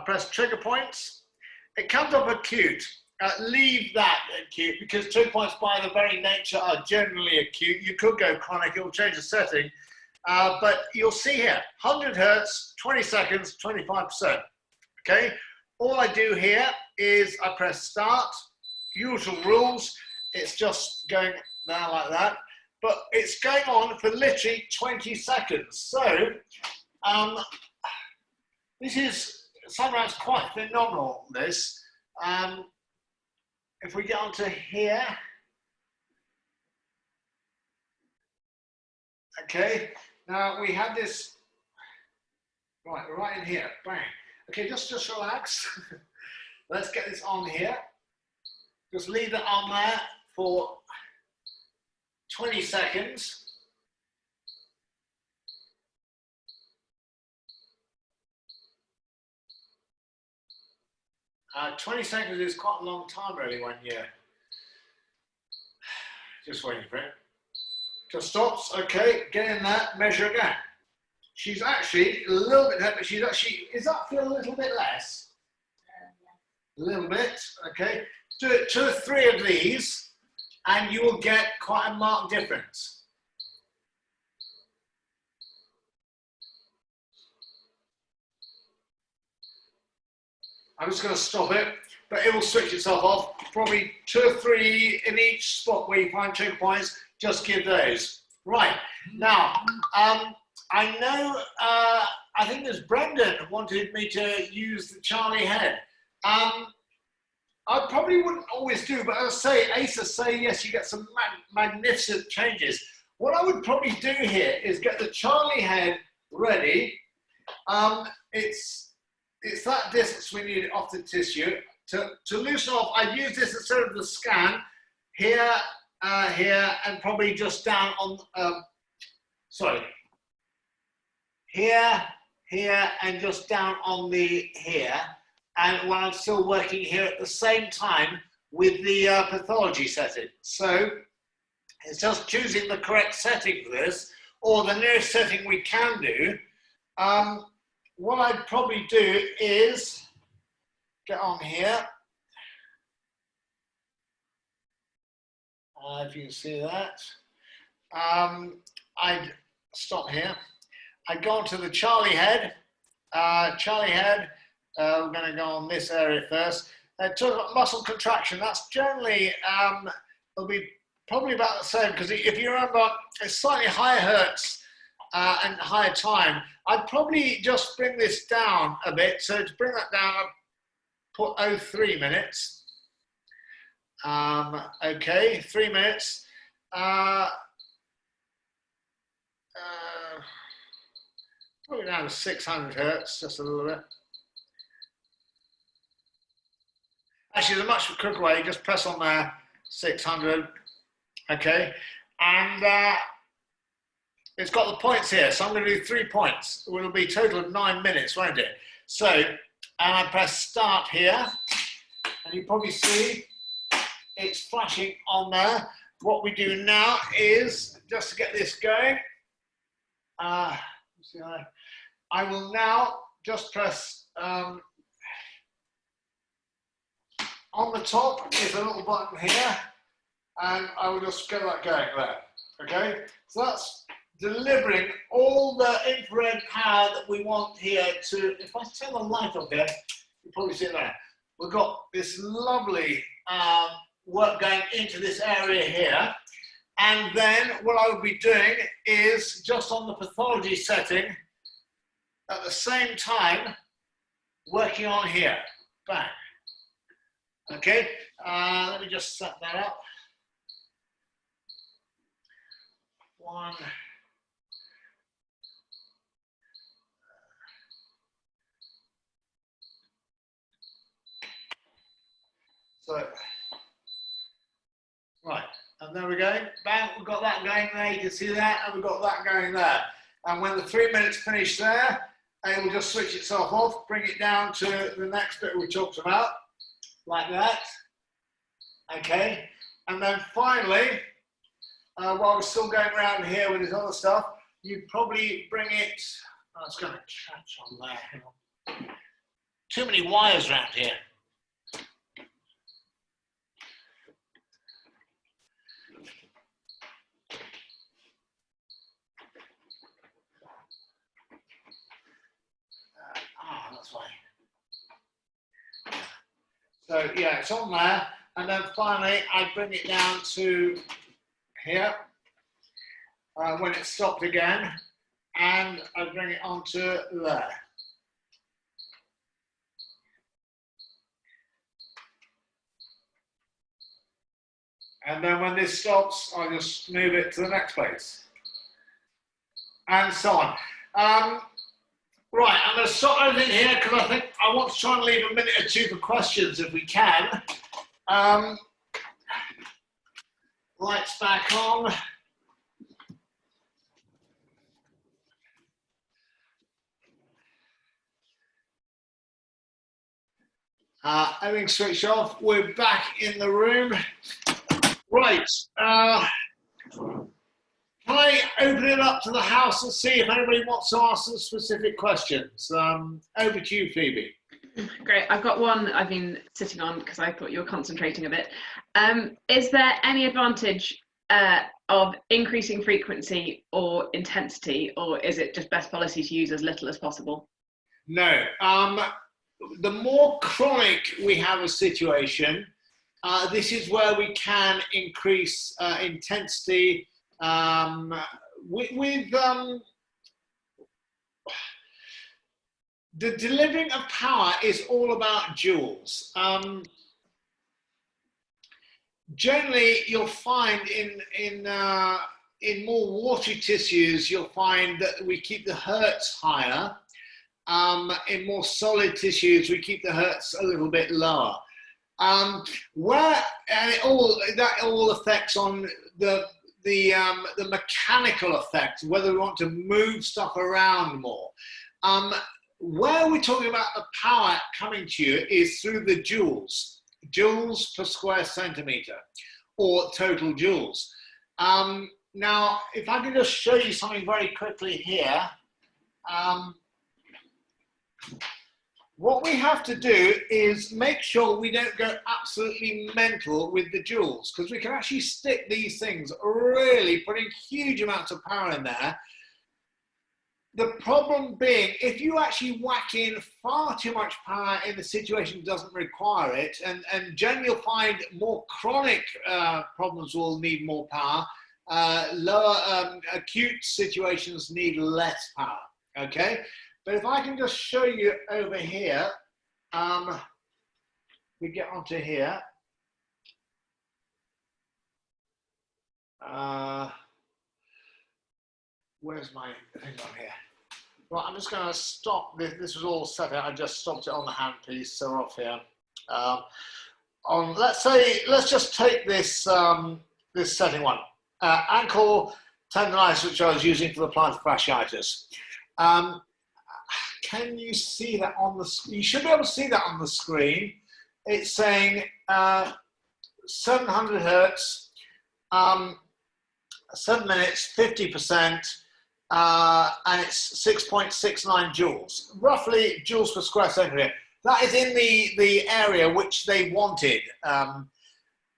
press trigger points. It comes up acute. Leave that acute because trigger points by their very nature are generally acute. You could go chronic, it will change the setting. But you'll see here, 100 hertz, 20 seconds, 25%. Okay, all I do here is I press start, usual rules, it's just going there like that, but it's going on for literally 20 seconds. So this is sometimes quite phenomenal, this. If we get onto here, okay, now we have this, right in here, bang. Okay, just relax. Let's get this on here. Just leave it on there for 20 seconds. Uh, 20 seconds is quite a long time really when you're just waiting for it. Just stops, okay, get in there, measure again. She's actually a little bit, but she's actually, does that feel a little bit less? A little bit, okay. Do it 2 or 3 of these and you will get quite a marked difference. I'm just going to stop it, but it will switch itself off. Probably 2 or 3 in each spot where you find trigger points, just give those. Right, now, I know, I think there's Brendan wanted me to use the Charlie head. I probably wouldn't always do, but as I say, ASA say, yes, you get some magnificent changes. What I would probably do here is get the Charlie head ready. It's that distance we need off the tissue. To loosen off, I'd use this instead of the scan, here, here, and probably just down on, here, here, and just down on the here. And when I'm still working here at the same time with the pathology setting. So it's just choosing the correct setting for this, or the nearest setting we can do. What I'd probably do is get on here. If you can see that. I'd stop here. I'd go on to the Charlie head. Charlie head, we're going to go on this area first. Talk about muscle contraction. That's generally, it'll be probably about the same, because if you remember, it's slightly higher hertz and higher time. I'd probably just bring this down a bit. So to bring that down, I'll put 03 minutes. Okay, 3 minutes. Probably down to 600 hertz, just a little bit. Actually, there's a much quicker way. Just press on there, 600. Okay, and it's got the points here. So I'm going to do 3 points. It will be a total of 9 minutes, won't it? So, and I press start here, and you probably see it's flashing on there. What we do now is, just to get this going, I will now just press on the top is a little button here, and I will just get that going there. Okay, so that's delivering all the infrared power that we want here to, if I turn the light off here, you'll probably see it there. We've got this lovely work going into this area here. And then what I will be doing is just on the pathology setting, at the same time, working on here. Bang. Okay, let me just set that up. 1. So, right, and there we go. Bang, we've got that going there. You can see that, and we've got that going there. And when the 3 minutes finish there, it will just switch itself off, bring it down to the next bit we talked about, like that. Okay, and then finally, while we're still going around here with this other stuff, you probably bring it. Oh, it's going to catch on there. Hang on. Too many wires around here. That's fine. So yeah, it's on there, and then finally I bring it down to here when it's stopped again, and I bring it onto there. And then when this stops, I just move it to the next place, and so on. Right, I'm going to stop everything here because I think I want to try and leave a minute or two for questions if we can. Lights back on. Everything switched off. We're back in the room. Right. Can I open it up to the house and see if anybody wants to ask some specific questions? Over to you, Phoebe. Great. I've got one I've been sitting on because I thought you were concentrating a bit. Is there any advantage of increasing frequency or intensity, or is it just best policy to use as little as possible? No. The more chronic we have a situation, this is where we can increase intensity. The delivering of power is all about joules. Generally, you'll find in more watery tissues, you'll find that we keep the hertz higher. In more solid tissues, we keep the hertz a little bit lower. And that all affects on the mechanical effect, whether we want to move stuff around more. Where we're talking about the power coming to you is through the joules per square centimeter, or total joules. Now, if I can just show you something very quickly here. What we have to do is make sure we don't go absolutely mental with the joules, because we can actually stick these things, really putting huge amounts of power in there. The problem being, if you actually whack in far too much power in the situation that doesn't require it, and generally you'll find more chronic problems will need more power, lower acute situations need less power, okay? But if I can just show you over here, we get onto here. Where's my thing on here? Right, I'm just going to stop this. This was all set out. I just stopped it on the handpiece, so we're off here. Let's just take this this setting one, ankle tendonitis, which I was using for the plantar fasciitis. Can you see that on the? You should be able to see that on the screen. It's saying 700 hertz, 7 minutes, 50%. And it's 6.69 joules, roughly joules per square centimetre. That is in the area which they wanted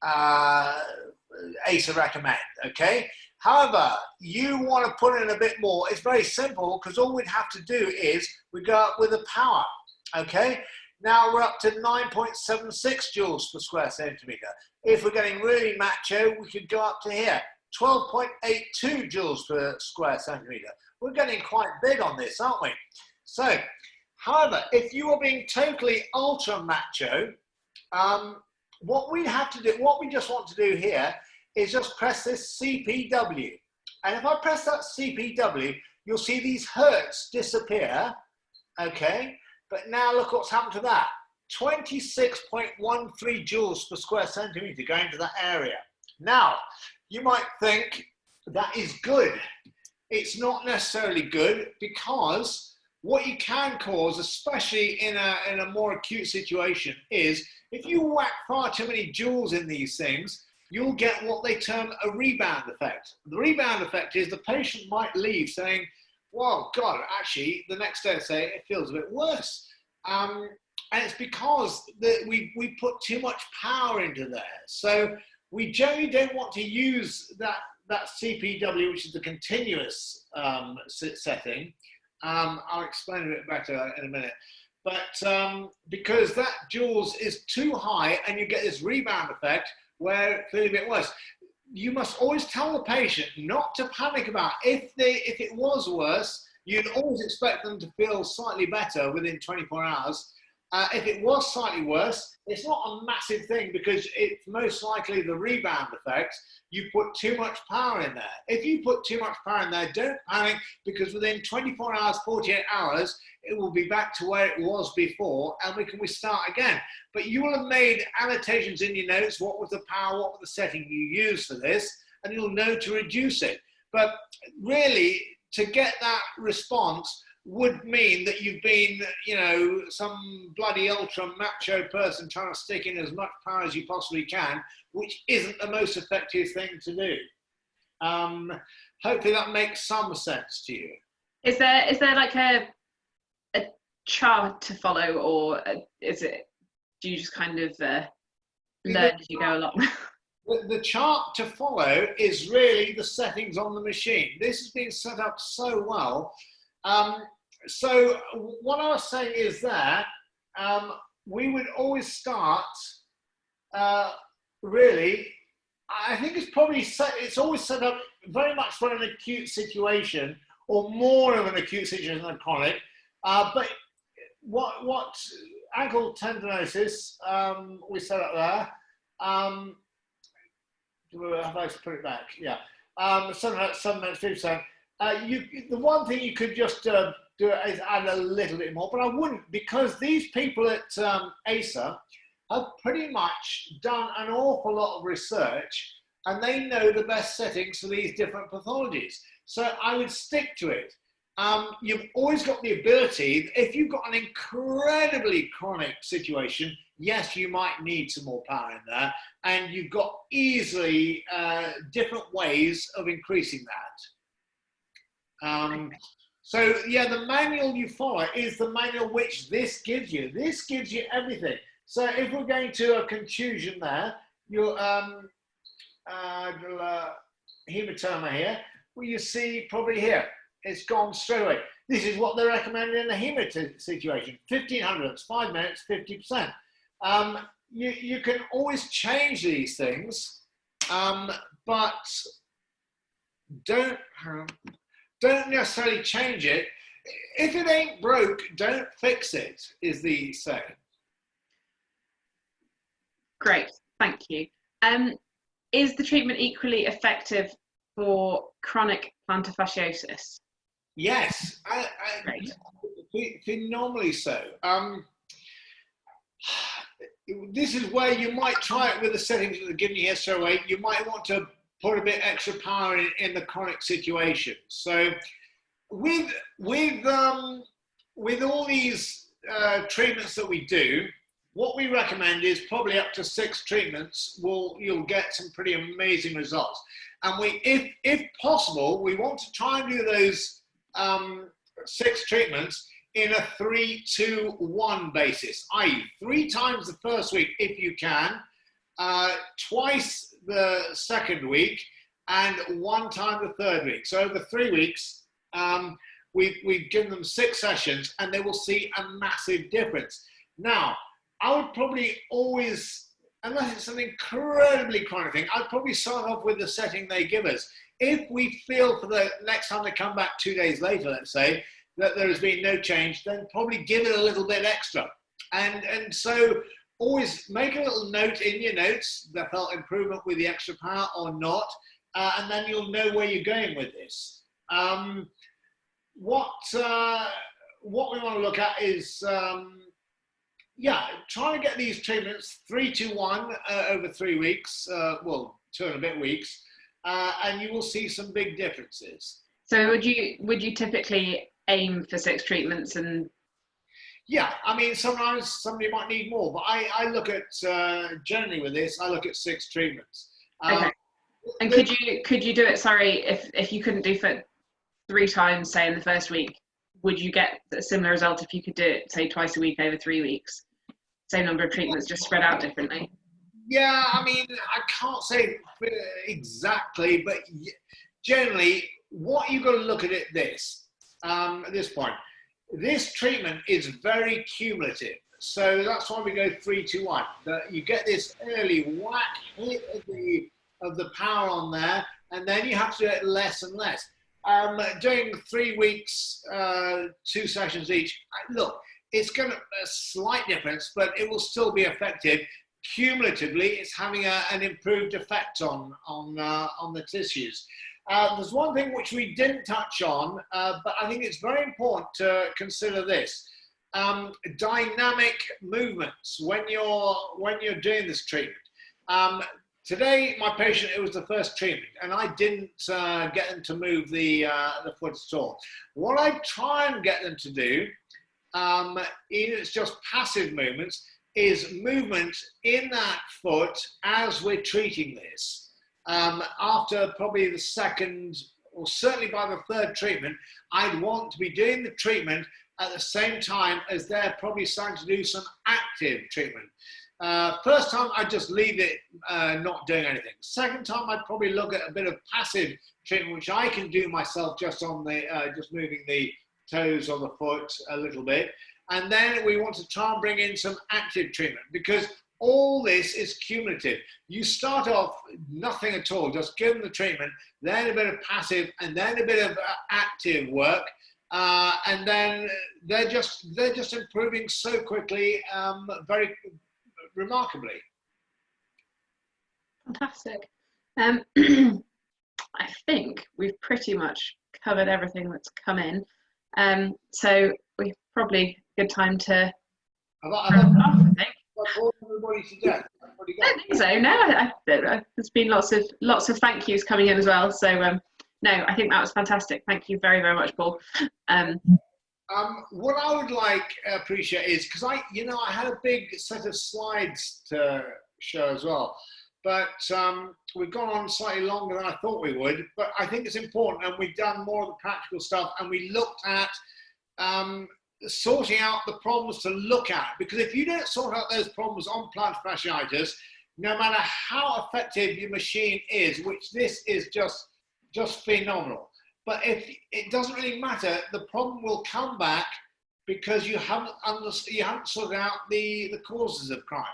ASA recommend, okay? However, you want to put in a bit more. It's very simple because all we'd have to do is we go up with the power, okay? Now we're up to 9.76 joules per square centimetre. If we're getting really macho, we could go up to here. 12.82 joules per square centimetre. We're getting quite big on this, aren't we? So, however, if you are being totally ultra macho, what we have to do, what we just want to do here is just press this CPW. And if I press that CPW, you'll see these hertz disappear, okay? But now look what's happened to that. 26.13 joules per square centimetre going to that area. Now, you might think that is good. It's not necessarily good because what you can cause, especially in a more acute situation, is if you whack far too many joules in these things, you'll get what they term a rebound effect. The rebound effect is the patient might leave saying, well, God, actually, the next day say it feels a bit worse. And it's because we put too much power into there. So we generally don't want to use that CPW, which is the continuous setting. I'll explain a bit better in a minute. But because that joules is too high and you get this rebound effect where it feels a bit worse. You must always tell the patient not to panic about it. If it was worse, you'd always expect them to feel slightly better within 24 hours. If it was slightly worse, it's not a massive thing because it's most likely the rebound effect. You put too much power in there. If you put too much power in there, don't panic because within 24 hours, 48 hours, it will be back to where it was before and we start again. But you will have made annotations in your notes. What was the power? What was the setting you used for this? And you'll know to reduce it. But really, to get that response would mean that you've been, you know, some bloody ultra macho person trying to stick in as much power as you possibly can, which isn't the most effective thing to do. Hopefully that makes some sense to you. Is there like a chart to follow, or do you just kind of learn as you go along? The chart to follow is really the settings on the machine. This has been set up so well. So what I was saying is that we would always start really, I think it's always set up very much for an acute situation or more of an acute situation than chronic. But what ankle tendinosis we set up there. Have I put it back? Yeah. 7 minutes, 50%. The one thing you could just do is add a little bit more, but I wouldn't, because these people at ASA have pretty much done an awful lot of research and they know the best settings for these different pathologies. So I would stick to it. You've always got the ability, if you've got an incredibly chronic situation, yes, you might need some more power in there, and you've got easily different ways of increasing that. So yeah, the manual you follow is the manual which this gives you. This gives you everything. So if we're going to a contusion there, your hematoma here, well, you see probably here, it's gone straight away. This is what they recommend in a hemorrhage situation. 1500, 5 minutes, 50%. You can always change these things, but don't necessarily change it. If it ain't broke, don't fix it, is the saying. Great, thank you. Is the treatment equally effective for chronic plantar fasciitis? Yes, Great. phenomenally so. This is where you might try it with the settings that are given you here straight away. You might want to put a bit extra power in the chronic situation. So with all these treatments that we do, what we recommend is probably up to 6 treatments. You'll get some pretty amazing results. And if possible, we want to try and do those 6 treatments in a 3-2-1 basis, i.e. 3 times the first week if you can, twice the second week, and 1 time the third week. So over 3 weeks, we've given them 6 sessions, and they will see a massive difference. Now, I would probably always, unless it's an incredibly chronic thing, I'd probably start off with the setting they give us. If we feel for the next time they come back 2 days later, let's say, that there has been no change, then probably give it a little bit extra. And so always make a little note in your notes, the felt improvement with the extra power or not, and then you'll know where you're going with this. What we want to look at is, trying to get these treatments 3-1 over 3 weeks, 2 and a bit weeks, and you will see some big differences. So would you typically aim for 6 treatments? And yeah, I mean, sometimes somebody might need more, but I look at generally with this, I look at 6 treatments. Okay. And could you do it? Sorry, if you couldn't do for 3 times, say in the first week, would you get a similar result if you could do it, say, twice a week over 3 weeks? Same number of treatments, just spread out differently. Yeah, I mean, I can't say exactly, but generally, what you've got to look at at this point, this treatment is very cumulative. So that's why we go 3-1. You get this early whack hit of the power on there, and then you have to do it less and less. Doing 3 weeks, 2 sessions each, look, it's going to a slight difference, but it will still be effective. Cumulatively, it's having an improved effect on the tissues. There's one thing which we didn't touch on, but I think it's very important to consider this. Dynamic movements when you're doing this treatment. Today, my patient, it was the first treatment, and I didn't get them to move the foot at all. What I try and get them to do, it's just passive movements, is movement in that foot as we're treating this. After probably the second, or certainly by the third treatment, I'd want to be doing the treatment at the same time as they're probably starting to do some active treatment. First time, I'd just leave it not doing anything. Second time, I'd probably look at a bit of passive treatment, which I can do myself just on the just moving the toes of the foot a little bit. And then we want to try and bring in some active treatment, because all this is cumulative. You start off nothing at all, just give them the treatment, then a bit of passive, and then a bit of active work, and then they're just improving so quickly, very remarkably. Fantastic. I think we've pretty much covered everything that's come in. So we've probably good time to wrap up, I think. I don't think so. No, there's been lots of thank yous coming in as well. So no, I think that was fantastic. Thank you very, very much, Paul. What I would appreciate is, because I had a big set of slides to show as well, but we've gone on slightly longer than I thought we would. But I think it's important, and we've done more of the practical stuff, and we looked at sorting out the problems to look at, because if you don't sort out those problems on plantar fasciitis, no matter how effective your machine is, which this is just phenomenal, But if it doesn't really matter, the problem will come back because you haven't sorted out the causes of crime.